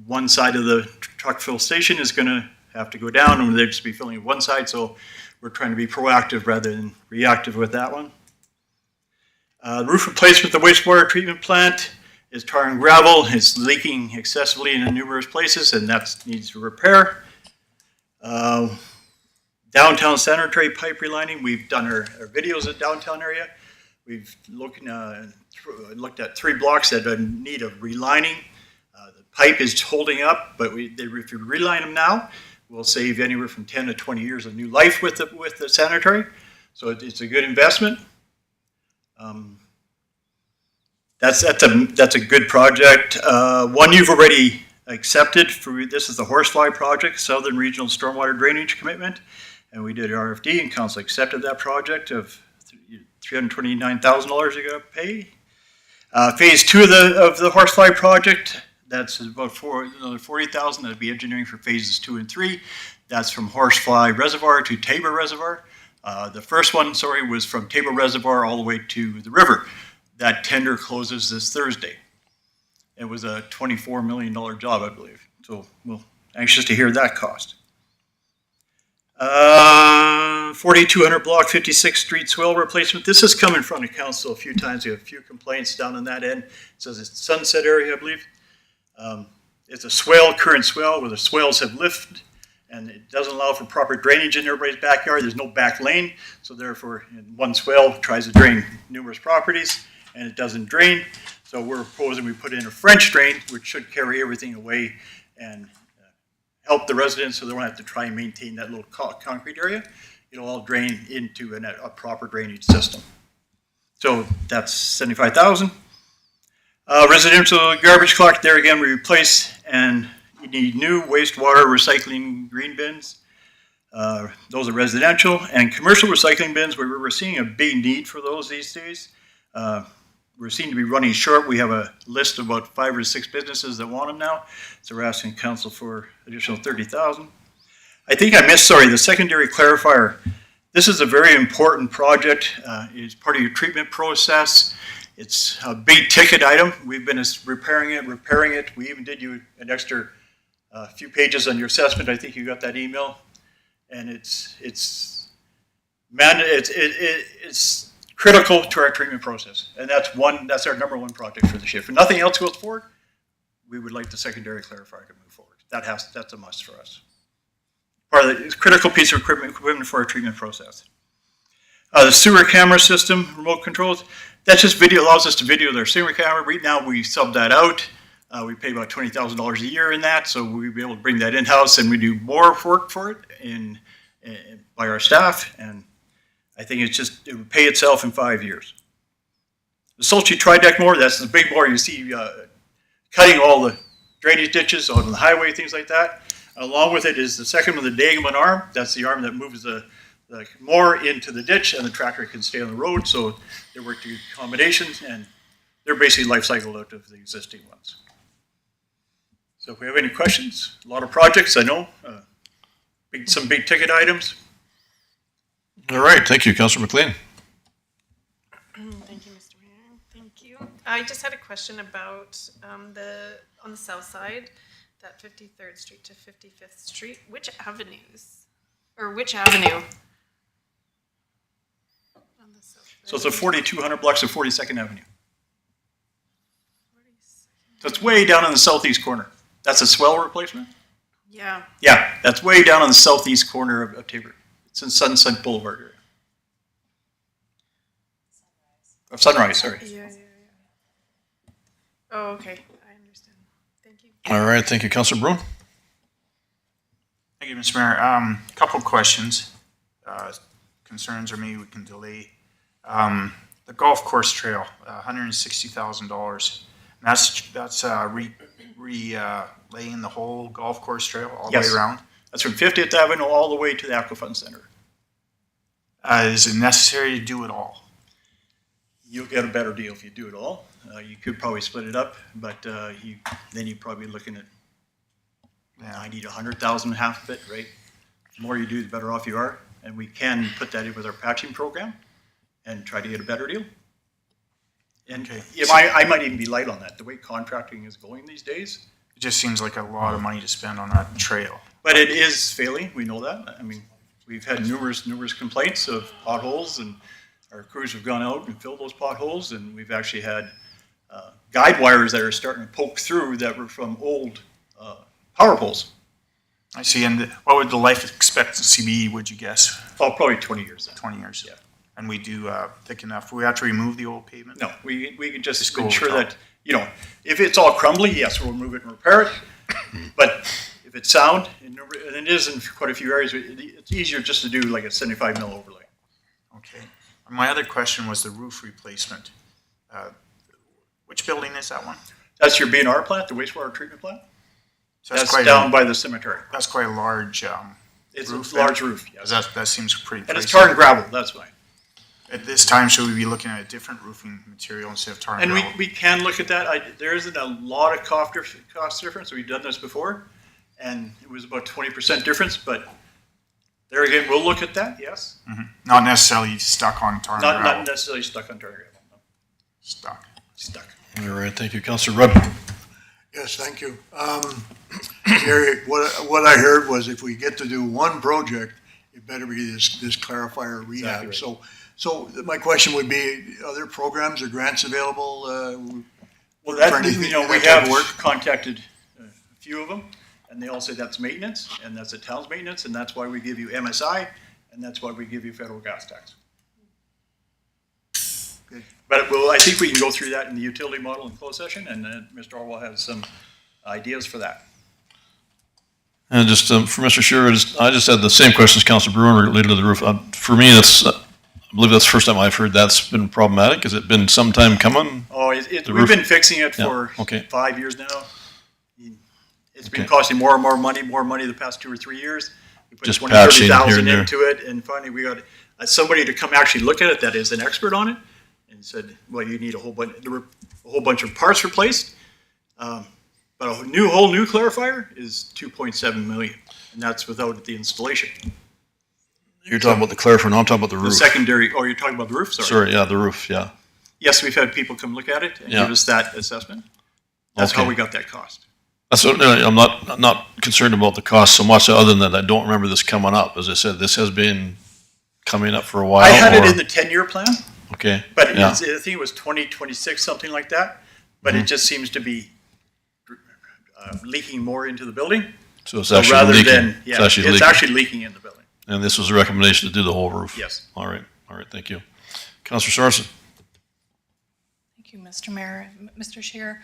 one side of the truck fill station is going to have to go down, and they'll just be filling one side. So we're trying to be proactive rather than reactive with that one. Roof replacement of the wastewater treatment plant is tar and gravel. It's leaking excessively in numerous places, and that needs repair. Downtown sanitary pipe relining. We've done our videos at downtown area. We've looked at 3 blocks that need of relining. The pipe is holding up, but if you reline them now, we'll save anywhere from 10 to 20 years of new life with the sanitary. So it's a good investment. That's a good project. One you've already accepted this is the Horsefly project, Southern Regional Stormwater Drainage Commitment, and we did an RFD, and council accepted that project of $329,000 you got to pay. Phase 2 of the Horsefly project, that's about another $40,000. That'd be engineering for phases 2 and 3. That's from Horsefly Reservoir to Tabor Reservoir. The first one, was from Tabor Reservoir all the way to the river. That tender closes this Thursday. It was a $24 million job, I believe. So we're anxious to hear that cost. 4200 block 56th Street swell replacement. This has come in front of council a few times. We have a few complaints down on that end. It says it's Sunset area, I believe. It's a current swell where the swells have lifted, and it doesn't allow for proper drainage in everybody's backyard. There's no back lane, so therefore one swell tries to drain numerous properties, and it doesn't drain. So we're proposing we put in a French drain, which should carry everything away and help the residents so they don't have to try and maintain that little concrete area. It'll all drain into a proper drainage system. So that's $75,000. Residential garbage collector, there again, we replace, and you need new wastewater recycling green bins. Those are residential, and commercial recycling bins, we're seeing a big need for those these days. We seem to be running short. We have a list of about 5 or 6 businesses that want them now. So we're asking council for additional $30,000. I think I missed, the secondary clarifier. This is a very important project. It's part of your treatment process. It's a big ticket item. We've been repairing it. We even did you an extra few pages on your assessment. I think you got that email. And it's critical to our treatment process, and that's our number 1 project for this year. If nothing else goes forward, we would like the secondary clarifier to move forward. That's a must for us. Part of the critical piece of equipment for our treatment process. The sewer camera system, remote controls, that just allows us to video their sewer camera. Right now we sub that out. We pay about $20,000 a year in that, so we'll be able to bring that in-house, and we do more work for it by our staff, and I think it would pay itself in 5 years. The Sulci Trideck mower, that's the big mower you see cutting all the drainage ditches on the highway, things like that. Along with it is the second one, the diagonal arm. That's the arm that moves the mower into the ditch, and the tractor can stay on the road. So they work to accommodations, and they're basically life cycled out of the existing ones. So if we have any questions, a lot of projects, I know, some big ticket items. All right, thank you, Councilor McLean. Thank you, Mr. Mayor. Thank you. I just had a question about on the south side, that 53rd Street to 55th Street. Which avenue? On the south So it's a 4200 blocks of 42nd Avenue. So it's way down in the southeast corner. That's a swell replacement? Yeah. Yeah, that's way down on the southeast corner of Tabor. It's in Sunset Boulevard area. Of Sunrise, sorry. Yeah. Oh, okay. I understand. Thank you. All right, thank you, Councilor Brown. Thank you, Mr. Mayor. Couple questions. concerns, or maybe we can delay. The golf course trail, $160,000. That's laying the whole golf course trail all the way Yes. around. That's from 50th Avenue all the way to the Aquafun Center. Is it necessary to do it all? You'll get a better deal if you do it all. You could probably split it up, but then you're probably looking at 90 to 100,000 half of it, right? The more you do, the better off you are. And we can put that in with our patching program and try to get a better deal. And Okay. I might even be light on that. The way contracting is going these days. It just seems like a lot of money to spend on that trail. But it is failing. We know that. I mean, we've had numerous complaints of potholes, and our crews have gone out and filled those potholes, and we've actually had guide wires that are starting to poke through that were from old power poles. I see. And what would the life expectancy be, would you guess? Oh, probably 20 years. Then. 20 years. Yeah. And we do thick enough. We have to remove the old pavement? No, we can just go ensure over top. that, if it's all crumbly, yes, we'll move it and repair it. But if it's sound, and it is in quite a few areas, it's easier just to do like a 75 mil overlay. Okay. My other question was the roof replacement. Which building is that one? That's your B&R plant, the wastewater treatment plant. So That's quite down by the cemetery. That's quite a large It's roof. a large roof, yes. That seems pretty pricey. And it's tar and gravel, that's why. At this time, should we be looking at a different roofing material instead of tar and And gravel? we can look at that. There isn't a lot of cost difference. We've done this before, and it was about 20% difference, but there again, we'll look at that, yes. Not necessarily stuck on tar and gravel. Not necessarily stuck on tar and gravel, no. Stuck. All right, thank you. Councillor Rudd. Yes, thank you. Gary, what I heard was if we get to do one project, it better be this Clarifier Rehab. Exactly right. So my question would be, are there programs or grants available? Well, for that, anything we that type have of work? contacted a few of them, and they all say that's maintenance, and that's the town's maintenance, and that's why we give you MSI, and that's why we give you federal gas tax. Good. But I think we can go through that in the utility model in closed session, and Mr. Orwell has some ideas for that. And just for Mr. Shearer, I just had the same question as Councilor Bruin related to the roof. For me, that's I believe that's the first time I've heard that's been problematic. Has it been some time coming? Oh, The we've roof? been fixing it Yeah, for okay. 5 years now. It's been Okay. costing more and more money the past 2 or 3 years. We put Just 20, patching here 30,000 and there. into it, and finally we got somebody to come actually look at it that is an expert on it, and said, well, you need a whole bunch of parts replaced. But a whole new clarifier is 2.7 million, and that's without the installation. You're talking about the clarifier, no, I'm talking about the The roof. secondary, oh, you're talking about the roof, sorry. Sorry, yeah, the roof, yeah. Yes, we've had people come look at it and Yeah. give us that assessment. That's how Okay. we got that cost. That's what, I'm not concerned about the cost so much, other than that I don't remember this coming up. As I said, this has been coming up for a while. I had it or- in the 10-year plan, Okay, but yeah, I think it was 2026, something like that. But it just seems to be leaking more into the building. so it's So actually rather leaking. than, yeah, it's leaking. actually leaking in the building. And this was a recommendation to do the whole roof? Yes. All right, thank you. Councillor Sorensen. Thank you, Mr. Mayor. Mr. Chair,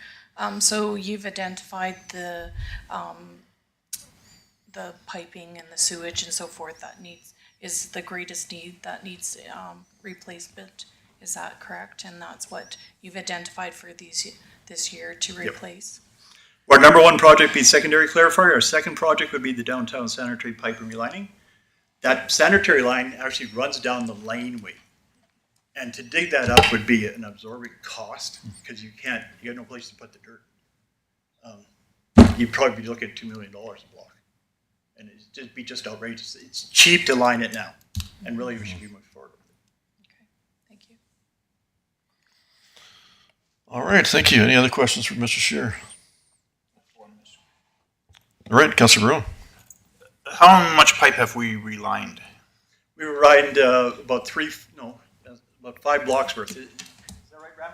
so you've identified the piping and the sewage and so forth that is the greatest need that needs replacement. Is that correct? And that's what you've identified for this year to replace? Our number one project would be secondary clarifier. Our second project would be the downtown sanitary pipe and relining. That sanitary line actually runs down the laneway. And to dig that up would be an absorbing cost, because you got no place to put the dirt. You'd probably be looking at $2 million a block. And it'd be just outrageous. It's cheap to line it now, and really we should be moving forward with it. Okay, thank you. All right, thank you. Any other questions for Mr. Shearer? All right, Councillor Bruin. How much pipe have we relined? We were riding about 5 blocks worth. Is that right, Ram?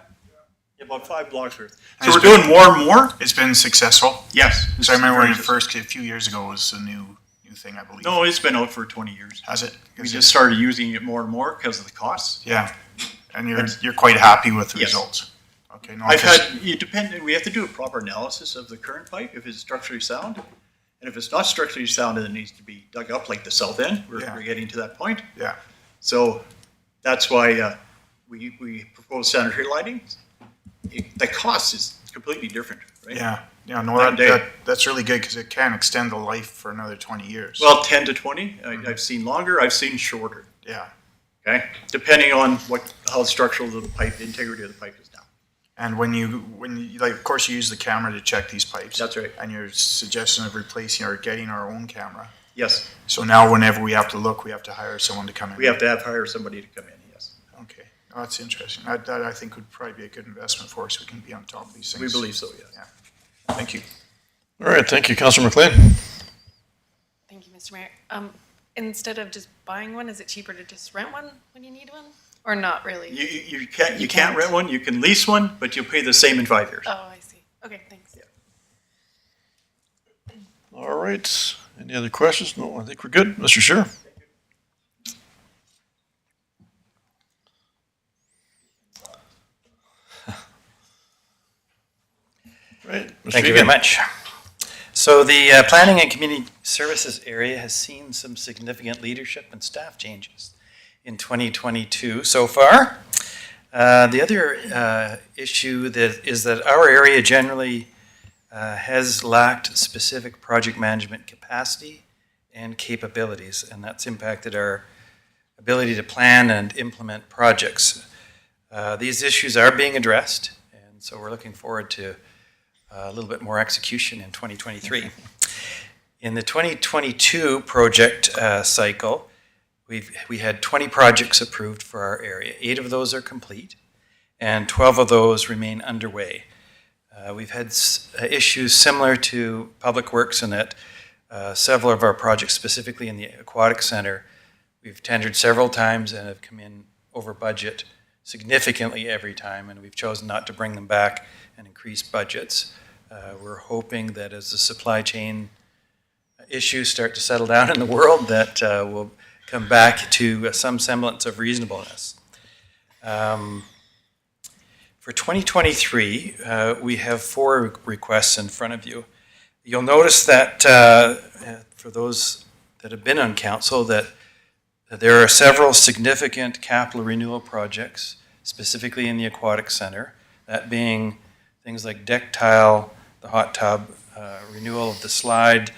Yeah, about 5 blocks worth. So Has we're been- doing more and more? It's been successful. Yes. So I remember when it Very first, a few years ago, was a new thing, I believe. No, it's been out for 20 years. Has it? We just started using it more and more because of the costs. Yeah. And you're quite happy with the Yes. results? Okay. No, We because- have to do a proper analysis of the current pipe, if it's structurally sound. And if it's not structurally sound, then it needs to be dug up like the south end. Yeah. We're getting to that point. Yeah. So that's why we propose sanitary lighting. The cost is completely different, right? Yeah, no, that's really good because it can extend the life for another 20 years. Well, 10 to 20. I've seen longer, I've seen shorter. Yeah. Okay, depending on how structural the pipe, the integrity of the pipe is now. And when you like, of course, you use the camera to check these pipes. That's right. And your suggestion of replacing or getting our own camera. Yes. So now whenever we have to look, we have to hire someone to come in. We have to hire somebody to come in, yes. Okay, oh, that's interesting. That I think would probably be a good investment for us. We can be on top of these things. We believe so, yes. Yeah. Thank you. All right, thank you, Councilor McLean. Thank you, Mr. Mayor. Instead of just buying one, is it cheaper to just rent one when you need one? Or not really? You can't rent one, you can lease one, but you'll pay the same in 5 years. Oh, I see. Okay, thanks. All right, any other questions? No, I think we're good. Mr. Scheer? Right. Mr. Thank you Egan. very much. So the Planning and Community Services area has seen some significant leadership and staff changes in 2022 so far. The other issue is that our area generally has lacked specific project management capacity and capabilities, and that's impacted our ability to plan and implement projects. These issues are being addressed, and so we're looking forward to a little bit more execution in 2023. In the 2022 project cycle, we had 20 projects approved for our area. 8 of those are complete, and 12 of those remain underway. We've had issues similar to Public Works in that several of our projects, specifically in the Aquatic Center, we've tendered several times and have come in over budget significantly every time, and we've chosen not to bring them back and increase budgets. We're hoping that as the supply chain issues start to settle down in the world, that we'll come back to some semblance of reasonableness. For 2023, we have 4 requests in front of you. You'll notice that for those that have been on council, that there are several significant capital renewal projects, specifically in the Aquatic Center, that being things like deck tile, the hot tub, renewal of the slide,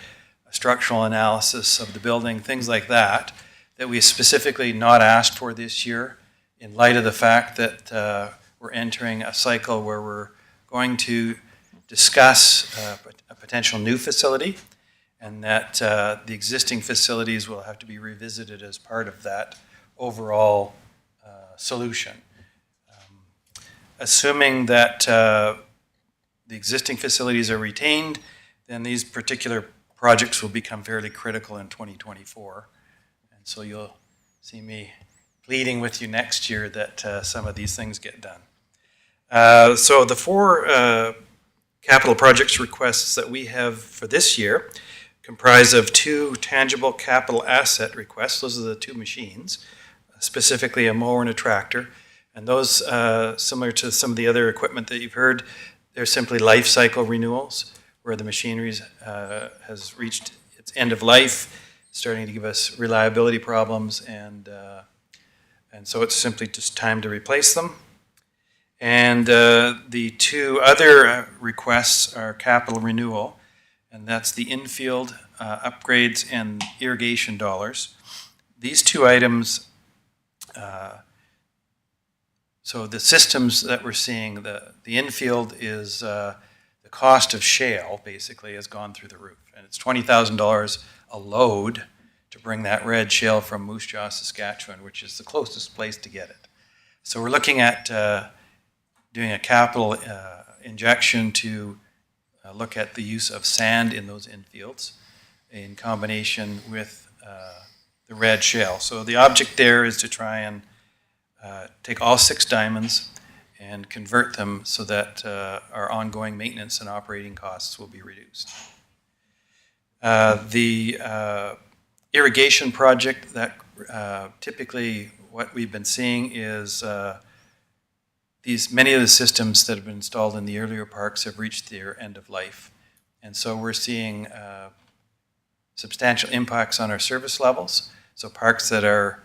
structural analysis of the building, things like that, that we specifically not asked for this year in light of the fact that we're entering a cycle where we're going to discuss a potential new facility, and that the existing facilities will have to be revisited as part of that overall solution. Assuming that the existing facilities are retained, then these particular projects will become fairly critical in 2024. And so you'll see me pleading with you next year that some of these things get done. So the 4 capital projects requests that we have for this year comprise of 2 tangible capital asset requests. Those are the 2 machines, specifically a mower and a tractor. And those, similar to some of the other equipment that you've heard, they're simply life cycle renewals, where the machinery has reached its end of life, starting to give us reliability problems, and so it's simply just time to replace them. And the 2 other requests are capital renewal, and that's the infield upgrades and irrigation dollars. These 2 items, so the systems that we're seeing, the infield is the cost of shale basically has gone through the roof, and it's $20,000 a load to bring that red shale from Moose Jaw, Saskatchewan, which is the closest place to get it. So we're looking at doing a capital injection to look at the use of sand in those infields in combination with the red shale. So the object there is to try and take all 6 diamonds and convert them so that our ongoing maintenance and operating costs will be reduced. The irrigation project, that typically what we've been seeing is many of the systems that have been installed in the earlier parks have reached their end of life. And so we're seeing substantial impacts on our service levels. So parks that are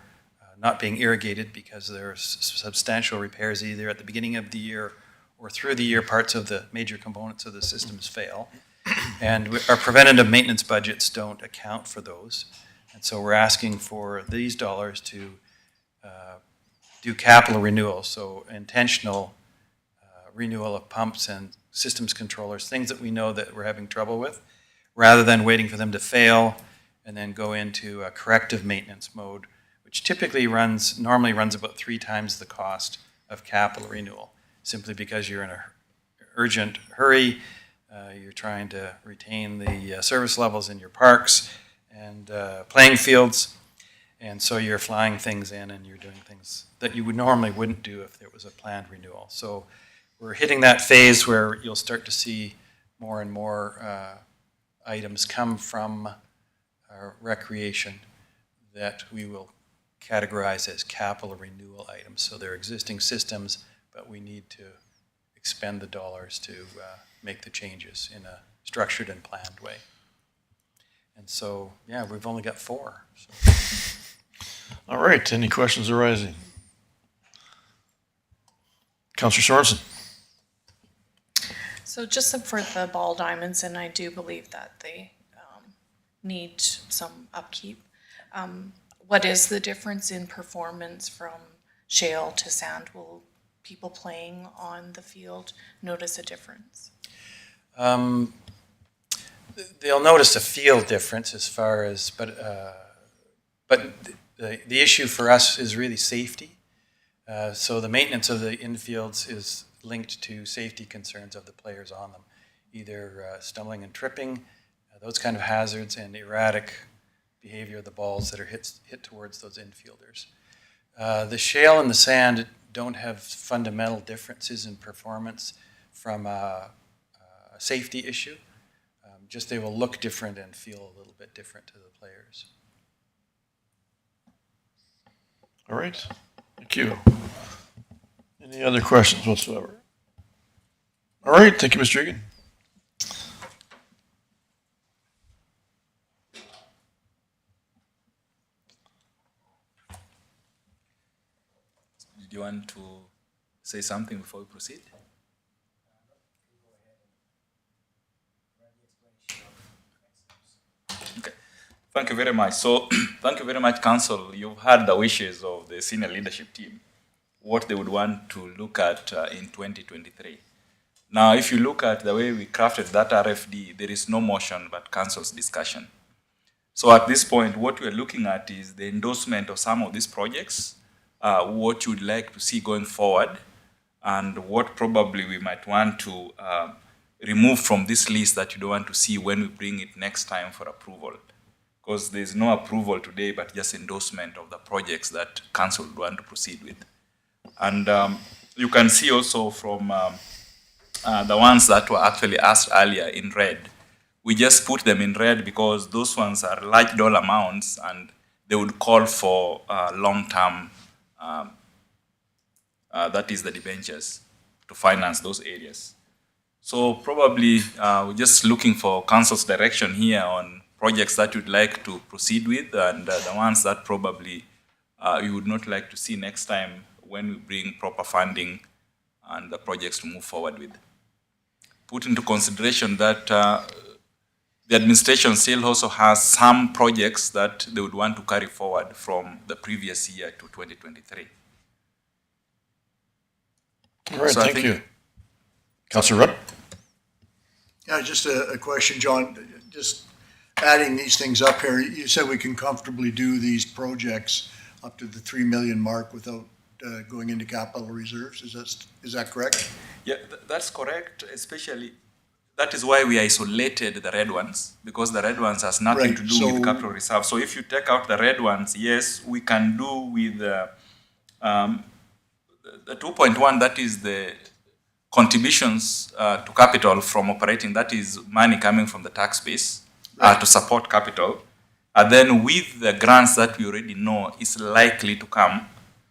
not being irrigated because there are substantial repairs either at the beginning of the year or through the year. Parts of the major components of the systems fail. And our preventative maintenance budgets don't account for those. And so we're asking for these dollars to do capital renewal, so intentional renewal of pumps and systems controllers, things that we know that we're having trouble with, rather than waiting for them to fail and then go into a corrective maintenance mode, which typically normally runs about 3 times the cost of capital renewal, simply because you're in an urgent hurry. You're trying to retain the service levels in your parks and playing fields, and so you're flying things in and you're doing things that you wouldn't do if there was a planned renewal. So we're hitting that phase where you'll start to see more and more items come from recreation that we will categorize as capital renewal items. So they're existing systems, but we need to expend the dollars to make the changes in a structured and planned way. And so, yeah, we've only got 4. So. All right, any questions arising? Councillor Sorensen. So just for the ball diamonds, and I do believe that they need some upkeep. What is the difference in performance from shale to sand? Will people playing on the field notice a difference? They'll notice a field difference as far as, but the issue for us is really safety. So the maintenance of the infields is linked to safety concerns of the players on them, either stumbling and tripping, those kind of hazards, and erratic behavior of the balls that are hit towards those infielders. The shale and the sand don't have fundamental differences in performance from a safety issue. Just they will look different and feel a little bit different to the players. All right, thank you. Any other questions whatsoever? All right, thank you, Mr. Egan. Do you want to say something before we proceed? Okay, thank you very much. So, thank you very much, Council. You've heard the wishes of the senior leadership team, what they would want to look at in 2023. Now, if you look at the way we crafted that RFD, there is no motion but Council's discussion. So at this point, what we're looking at is the endorsement of some of these projects, what you would like to see going forward, and what probably we might want to remove from this list that you don't want to see when we bring it next time for approval. Because there's no approval today, but just endorsement of the projects that Council would want to proceed with. And you can see also from the ones that were actually asked earlier in red, we just put them in red because those ones are large dollar amounts and they would call for long-term, that is the debentures, to finance those areas. So probably we're just looking for Council's direction here on projects that you'd like to proceed with and the ones that probably you would not like to see next time when we bring proper funding and the projects to move forward with. Put into consideration that the administration still also has some projects that they would want to carry forward from the previous year to 2023. All right, so thank you. Councillor Rudd? Yeah, just a question, John. Just adding these things up here, you said we can comfortably do these projects up to the 3 million mark without going into capital reserves. Is that correct? Yeah, that's correct. Especially, that is why we isolated the red ones, because the red ones has nothing to do with capital reserve. So if you take out the red ones, yes, we can do with the 2.1. That is the contributions to capital from operating. That is money coming from the tax base to support capital. And then with the grants that we already know is likely to come,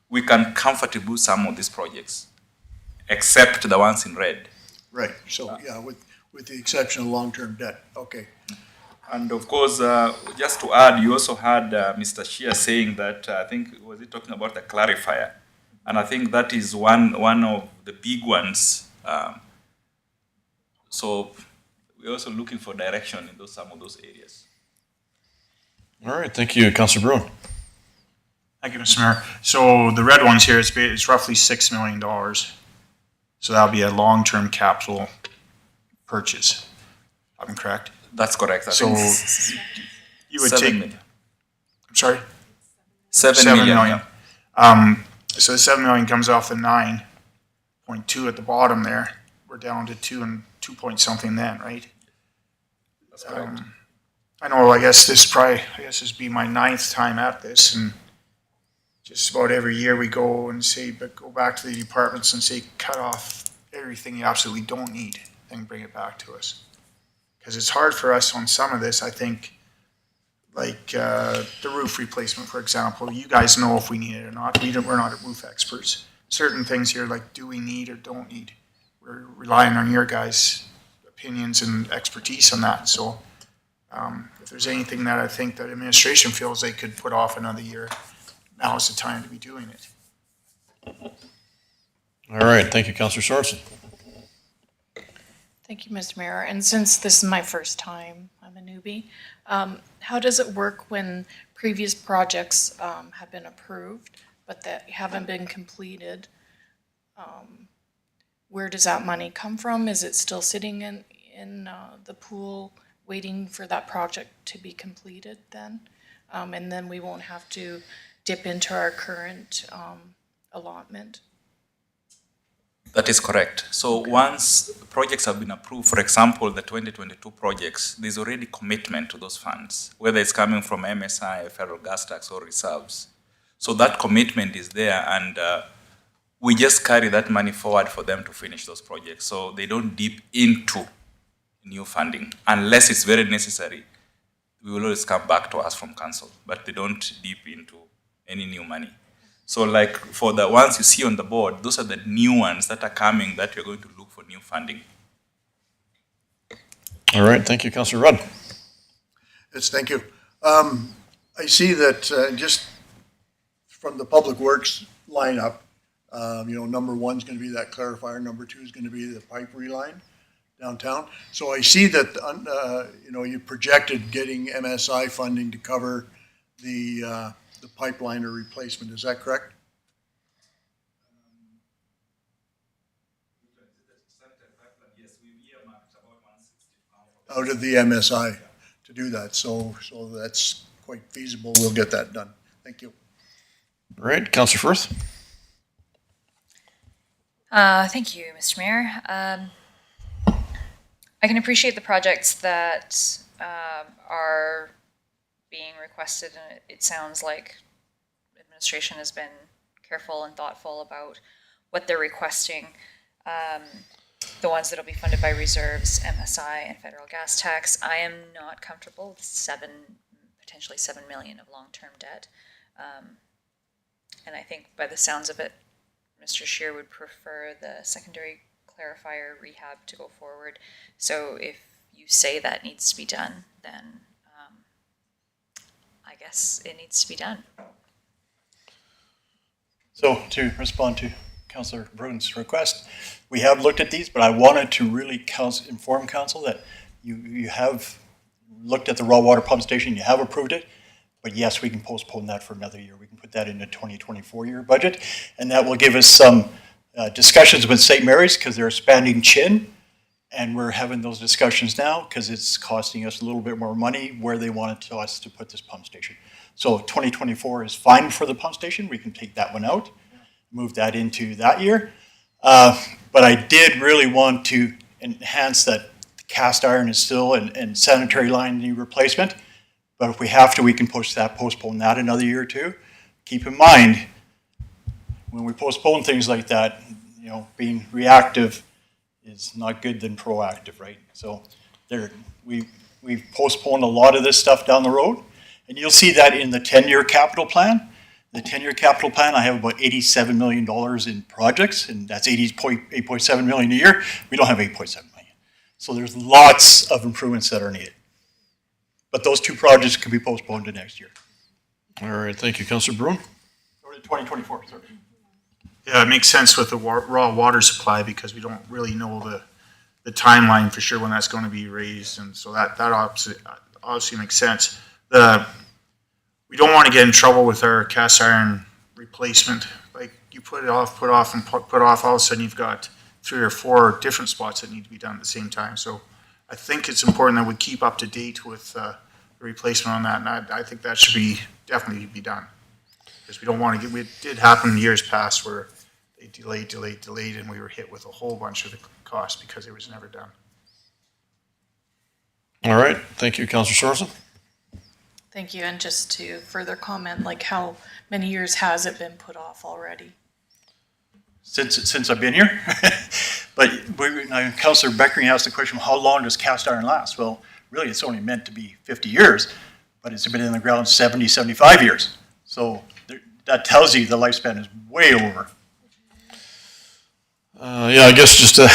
we can comfortably do some of these projects, except the ones in red. Right. So yeah, with the exception of long-term debt. Okay. And of course, just to add, you also had Mr. Shea saying that, I think, was he talking about the clarifier? And I think that is one of the big ones. So we're also looking for direction in some of those areas. All right, thank you, Councillor Bruin. Thank you, Mr. Mayor. So the red ones here, it's roughly $6 million. So that'll be a long-term capital purchase. I'm correct? That's correct. I So think you would 7 take, million. I'm sorry? 7 million. Yeah. So the 7 million comes off the 9.2 at the bottom there. We're down to 2 point something then, right? That's correct. I know, I guess this will be my 9th time at this, and just about every year we go and say, but go back to the departments and say, cut off everything you absolutely don't need and bring it back to us. Because it's hard for us on some of this, I think, like the roof replacement, for example. You guys know if we need it or not. We're not roof experts. Certain things here, like do we need or don't need, we're relying on your guys' opinions and expertise on that. So if there's anything that I think that administration feels they could put off another year, now is the time to be doing it. All right, thank you, Councillor Sorensen. Thank you, Mr. Mayor. And since this is my first time, I'm a newbie, how does it work when previous projects have been approved but that haven't been completed? Where does that money come from? Is it still sitting in the pool waiting for that project to be completed then? And then we won't have to dip into our current allotment? That is correct. So once projects have been approved, for example, the 2022 projects, there's already commitment to those funds, whether it's coming from MSI, federal gas tax, or reserves. So that commitment is there, and we just carry that money forward for them to finish those projects. So they don't dip into new funding. Unless it's very necessary, we will always come back to us from council, but they don't dip into any new money. So like for the ones you see on the board, those are the new ones that are coming that we're going to look for new funding. All right, thank you, Councillor Rudd. Yes, thank you. I see that just from the Public Works lineup, number 1 is going to be that clarifier, number 2 is going to be the pipe reline downtown. So I see that, you projected getting MSI funding to cover the pipeline or replacement. Is that correct? Out of the MSI to do that. So that's quite feasible. We'll get that done. Thank you. All right, Councillor Firth. Thank you, Mr. Mayor. I can appreciate the projects that are being requested, and it sounds like administration has been careful and thoughtful about what they're requesting. The ones that will be funded by reserves, MSI, and federal gas tax. I am not comfortable with potentially 7 million of long-term debt. And I think by the sounds of it, Mr. Scheer would prefer the secondary clarifier rehab to go forward. So if you say that needs to be done, then I guess it needs to be done. So to respond to Councillor Bruin's request, we have looked at these, but I wanted to really inform council that you have looked at the raw water pump station, you have approved it, but yes, we can postpone that for another year. We can put that in the 2024 year budget, and that will give us some discussions with St. Mary's because they're expanding Chin, and we're having those discussions now because it's costing us a little bit more money where they wanted us to put this pump station. So 2024 is fine for the pump station. We can take that one out, move that into that year. But I did really want to enhance that cast iron is still and sanitary line need replacement. But if we have to, we can postpone that another year or two. Keep in mind, when we postpone things like that, being reactive is not good than proactive, right? So we've postponed a lot of this stuff down the road, and you'll see that in the 10-year capital plan. The 10-year capital plan, I have about $87 million in projects, and that's 8.7 million a year. We don't have 8.7 million. So there's lots of improvements that are needed. But those two projects can be postponed to next year. All right, thank you, Councillor Bruin. Or to 2024, sorry. Yeah, it makes sense with the raw water supply because we don't really know the timeline for sure when that's going to be raised, and so that obviously makes sense. We don't want to get in trouble with our cast iron replacement. Like you put off, and put off. All of a sudden, you've got 3 or 4 different spots that need to be done at the same time. So I think it's important that we keep up to date with the replacement on that, and I think that should definitely be done. Because we don't want to get, it did happen in years past where they delayed, and we were hit with a whole bunch of the cost because it was never done. All right, thank you, Councillor Sorensen. Thank you, and just to further comment, like how many years has it been put off already? Since I've been here. But now Councillor Beckering asked the question, how long does cast iron last? Well, really, it's only meant to be 50 years, but it's been in the ground 70, 75 years. So that tells you the lifespan is way over. Yeah, I guess just a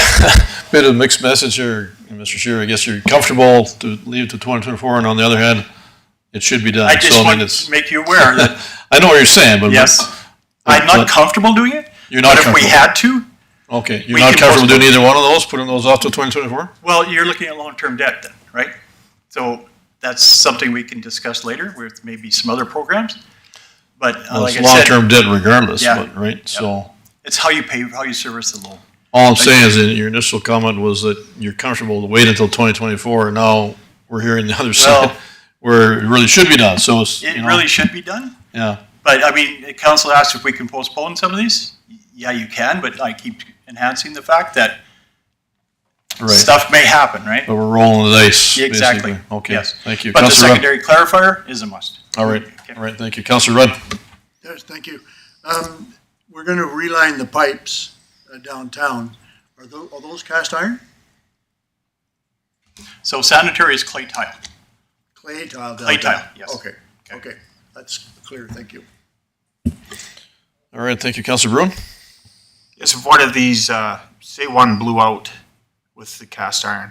bit of a mixed message here, Mr. Shearer. I guess you're comfortable to leave to 2024, and on the other hand, it should be done. I just want to make you aware that. I know what you're saying, but yes, I'm not comfortable doing it. You're not comfortable. But if we had to. Okay, you're not comfortable doing either one of those, putting those off to 2024? Well, you're looking at long-term debt then, right? So that's something we can discuss later with maybe some other programs. But like it's long-term debt regardless, yeah, right? Yeah. So it's how you pay, how you service the loan. All I'm saying is that your initial comment was that you're comfortable to wait until 2024, and now we're hearing the other side where it really should be done. So it really should be done. Yeah. But I mean, the council asked if we can postpone some of these. Yeah, you can, but I keep enhancing the fact that stuff may happen, right? But we're rolling the dice. Exactly. Basically. Okay. Yes. Thank you. But Councillor the secondary clarifier is a must. All right. Okay. All right. Thank you. Councillor Rudd. Yes, thank you. We're going to reline the pipes downtown. Are those cast iron? So sanitary is clay tile. Clay tile downtown? Clay tile, yes. Okay. That's clear. Thank you. All right. Thank you. Councillor Bruin. Yes, if one of these, say one blew out with the cast iron,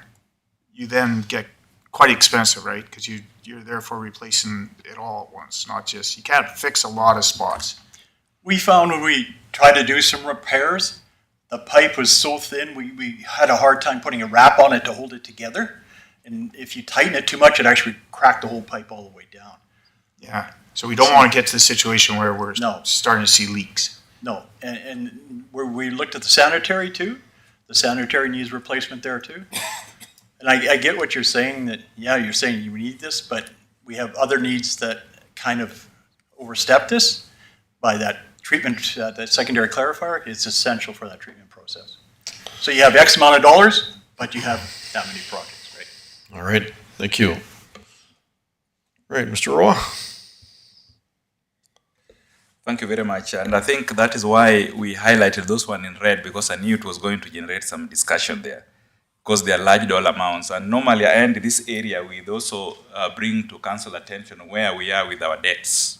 you then get quite expensive, right? Because you're therefore replacing it all at once, not just, you can't fix a lot of spots. We found when we tried to do some repairs, the pipe was so thin, we had a hard time putting a wrap on it to hold it together. And if you tighten it too much, it actually cracked the whole pipe all the way down. Yeah, so we don't want to get to the situation where we're starting to see leaks. No, and where we looked at the sanitary too, the sanitary needs replacement there too. And I get what you're saying, that, yeah, you're saying you need this, but we have other needs that kind of overstep this by that treatment, that secondary clarifier is essential for that treatment process. So you have X amount of dollars, but you have that many projects, right? All right. Thank you. All right, Mr. Roy. Thank you very much. And I think that is why we highlighted those one in red, because I knew it was going to generate some discussion there, because they are large dollar amounts. And normally I end this area with also bring to council attention where we are with our debts,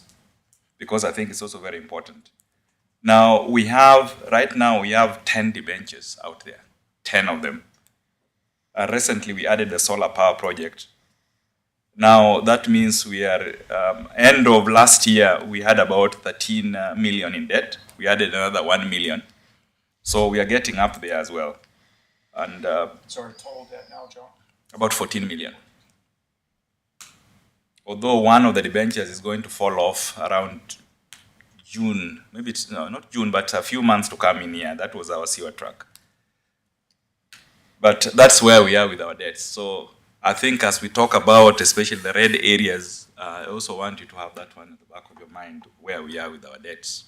because I think it's also very important. Now right now we have 10 debentures out there, 10 of them. Recently we added the solar power project. Now that means we are, end of last year, we had about 13 million in debt. We added another 1 million. So we are getting up there as well. And So our total debt now, John? About 14 million. Although one of the debentures is going to fall off around June, maybe it's, no, not June, but a few months to come in here. That was our sewer truck. But that's where we are with our debts. So I think as we talk about, especially the red areas, I also want you to have that one at the back of your mind, where we are with our debts.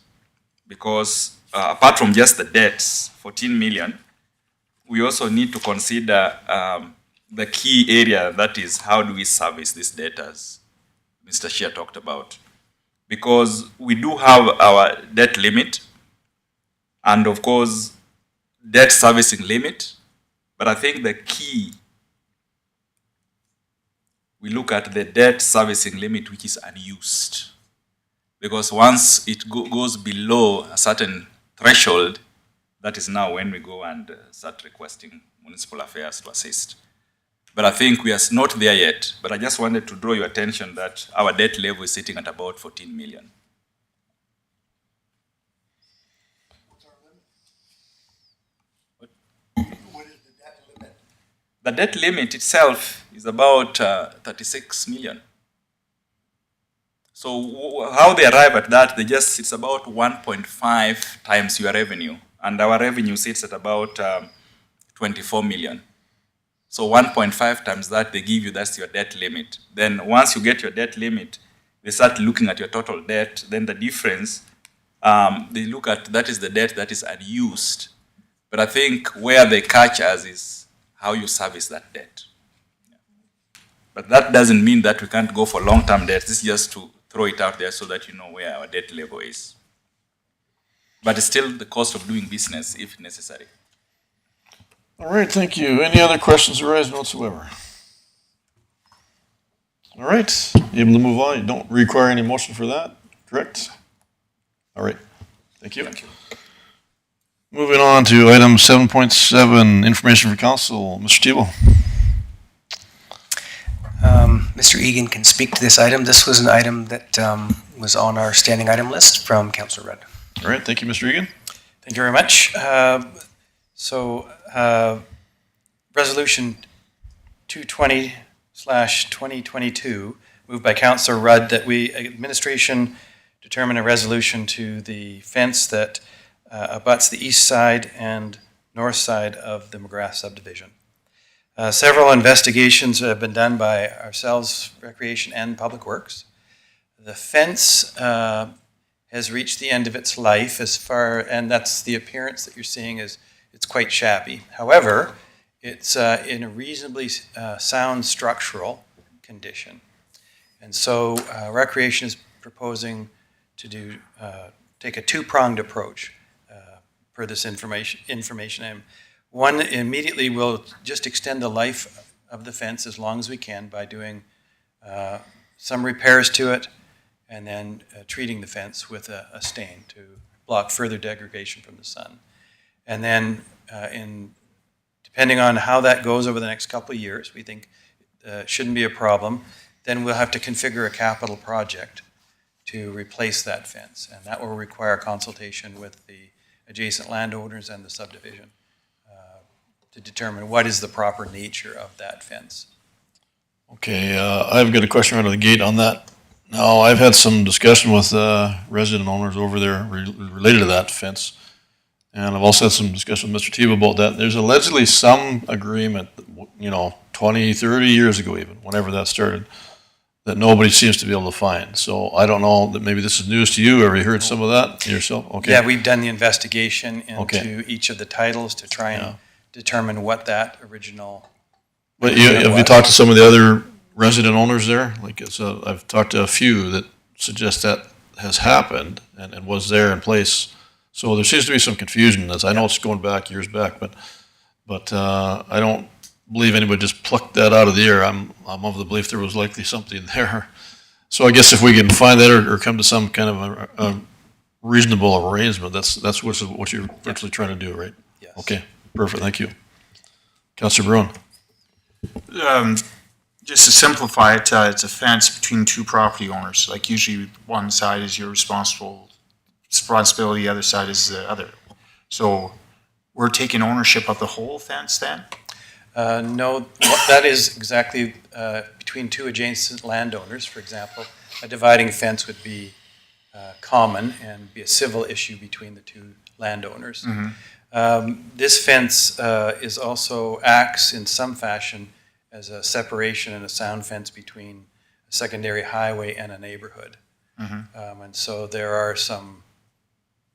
Because apart from just the debts, 14 million, we also need to consider the key area, that is, how do we service this debt, as Mr. Shea talked about. Because we do have our debt limit, and of course, debt servicing limit, but I think the key, we look at the debt servicing limit which is unused. Because once it goes below a certain threshold, that is now when we go and start requesting municipal affairs to assist. But I think we are not there yet. But I just wanted to draw your attention that our debt level is sitting at about 14 million. The debt limit itself is about 36 million. So how they arrive at that, it's about 1.5 times your revenue. And our revenue sits at about 24 million. So 1.5 times that, they give you, that's your debt limit. Then once you get your debt limit, they start looking at your total debt. Then the difference, they look at, that is the debt that is unused. But I think where they catch us is how you service that debt. But that doesn't mean that we can't go for long-term debt. This is just to throw it out there so that you know where our debt level is. But it's still the cost of doing business if necessary. All right, thank you. Any other questions arise whatsoever? All right, able to move on. You don't require any motion for that, correct? All right, thank you. Thank you. Moving on to item 7.7, information for council. Mr. Tebow. Mr. Egan can speak to this item. This was an item that was on our standing item list from Councillor Rudd. All right, thank you, Mr. Egan. Thank you very much. Resolution 220/2022, moved by Councillor Rudd, that administration determine a resolution to the fence that abuts the east side and north side of the McGrath subdivision. Several investigations have been done by ourselves, Recreation and Public Works. The fence has reached the end of its life and that's the appearance that you're seeing is it's quite shabby. However, it's in a reasonably sound structural condition. And so Recreation is proposing to take a two-pronged approach per this information. One, immediately we'll just extend the life of the fence as long as we can by doing some repairs to it and then treating the fence with a stain to block further degradation from the sun. And then depending on how that goes over the next couple of years, we think shouldn't be a problem, then we'll have to configure a capital project to replace that fence. And that will require consultation with the adjacent landowners and the subdivision to determine what is the proper nature of that fence. Okay, I've got a question right out of the gate on that. Now, I've had some discussion with resident owners over there related to that fence. And I've also had some discussion with Mr. Tebow about that. There's allegedly some agreement, 20, 30 years ago even, whenever that started, that nobody seems to be able to find. So I don't know, that maybe this is news to you. Have you heard some of that yourself? Okay. Yeah, we've done the investigation into each of the titles to try and determine what that original. But have you talked to some of the other resident owners there? Like I've talked to a few that suggest that has happened and was there in place. So there seems to be some confusion in this. I know it's going back years back, but I don't believe anybody just plucked that out of the air. I'm of the belief there was likely something there. So I guess if we can find that or come to some kind of a reasonable arrangement, that's what you're virtually trying to do, right? Yes. Okay, perfect. Thank you. Councillor Bruin. Just to simplify it, it's a fence between two property owners. Like usually one side is your responsibility, the other side is the other. So we're taking ownership of the whole fence then? No, that is exactly between two adjacent landowners, for example. A dividing fence would be common and be a civil issue between the two landowners. Mm-hmm. This fence acts in some fashion as a separation and a sound fence between a secondary highway and a neighborhood. Mm-hmm. And so there are some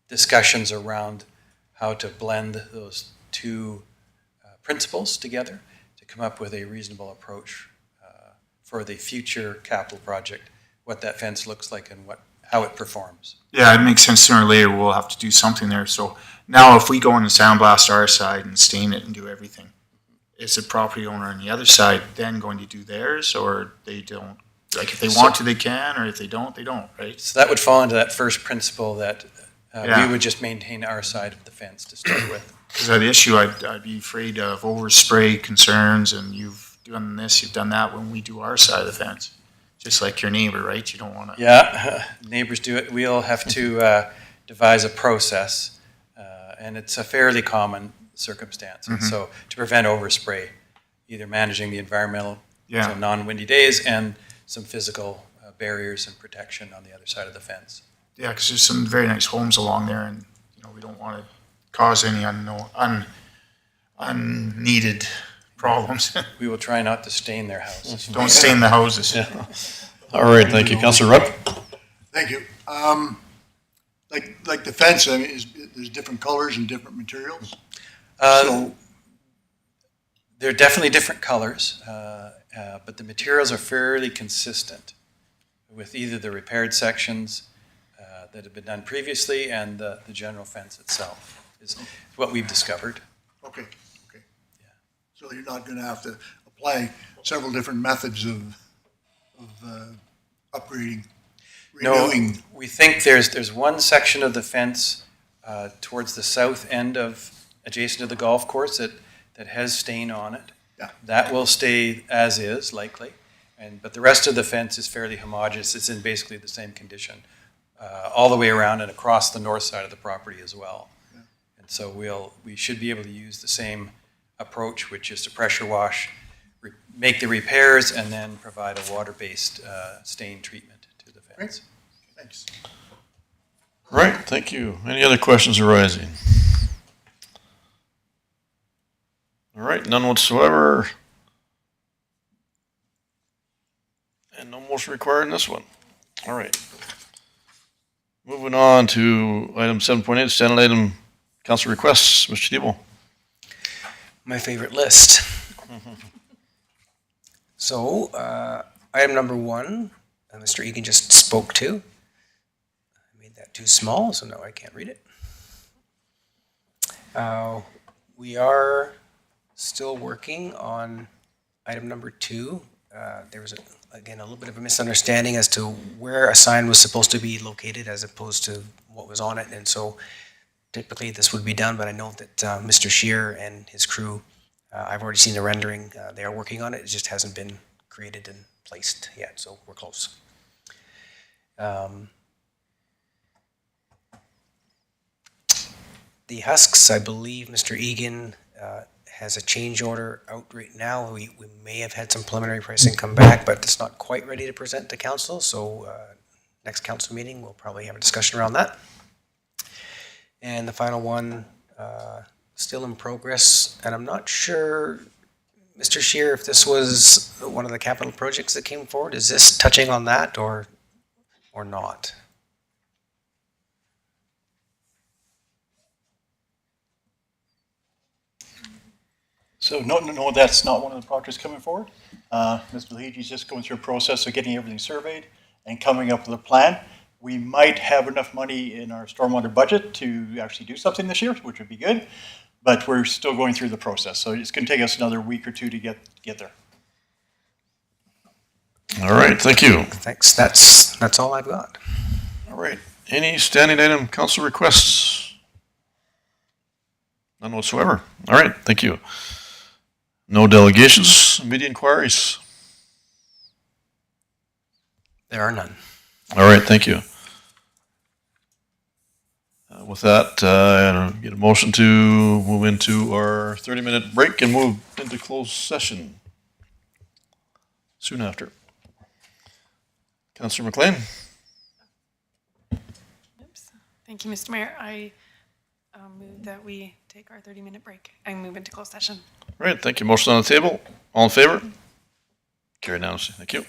discussions around how to blend those two principles together to come up with a reasonable approach for the future capital project, what that fence looks like and how it performs. Yeah, it makes sense. Sooner or later we'll have to do something there. So now if we go and sandblast our side and stain it and do everything, is the property owner on the other side then going to do theirs, or they don't? Like if they want to, they can, or if they don't, they don't, right? So that would fall into that first principle that we would just maintain our side of the fence to start with. Because the issue, I'd be afraid of overspray concerns, and you've done this, you've done that when we do our side of the fence. Just like your neighbor, right? You don't want to. Yeah, neighbors do it. We'll have to devise a process, and it's a fairly common circumstance. And so to prevent overspray, either managing the environmental, so non-windy days, and some physical barriers and protection on the other side of the fence. Yeah, because there's some very nice homes along there, and we don't want to cause any unneeded problems. We will try not to stain their houses. Don't stain the houses. Yeah. All right, thank you. Councillor Rudd? Thank you. Like the fence, I mean, there's different colors and different materials. So they're definitely different colors, but the materials are fairly consistent with either the repaired sections that have been done previously and the general fence itself is what we've discovered. Okay. Yeah. So you're not going to have to apply several different methods of upgrading, renewing. No, we think there's one section of the fence towards the south end adjacent to the golf course that has stain on it. Yeah. That will stay as is, likely. But the rest of the fence is fairly homogeneous. It's in basically the same condition all the way around and across the north side of the property as well. Yeah. And so we should be able to use the same approach, which is to pressure wash, make the repairs, and then provide a water-based stain treatment to the fence. Great. Thanks. Right, thank you. Any other questions arising? All right, none whatsoever. And no motion required in this one. All right. Moving on to item 7.8, standard item council requests. Mr. Tabor. My favorite list. So, item number 1, Mr. Egan just spoke to. I made that too small, so now I can't read it. We are still working on item number 2. There was, again, a little bit of a misunderstanding as to where a sign was supposed to be located as opposed to what was on it. And so typically this would be done, but I know that Mr. Shear and his crew, I've already seen the rendering. They are working on it. It just hasn't been created and placed yet, so we're close. The husks, I believe Mr. Egan has a change order out right now. We may have had some preliminary pricing come back, but it's not quite ready to present to council. So next council meeting, we'll probably have a discussion around that. And the final one, still in progress. And I'm not sure, Mr. Shear, if this was one of the capital projects that came forward. Is this touching on that or not? So no, that's not one of the projects coming forward. Mr. Leahy's just going through a process of getting everything surveyed and coming up with a plan. We might have enough money in our stormwater budget to actually do something this year, which would be good, but we're still going through the process. So it's going to take us another week or two to get there. All right, thank you. Thanks. That's all I've got. All right. Any standing item council requests? None whatsoever. All right, thank you. No delegations, media inquiries? There are none. All right, thank you. With that, I get a motion to move into our 30-minute break and move into closed session soon after. Councillor McLean? Oops. Thank you, Mr. Mayor. I move that we take our 30-minute break and move into closed session. All right, thank you. Motion on the table. All in favor? Carried unanimously. Thank you.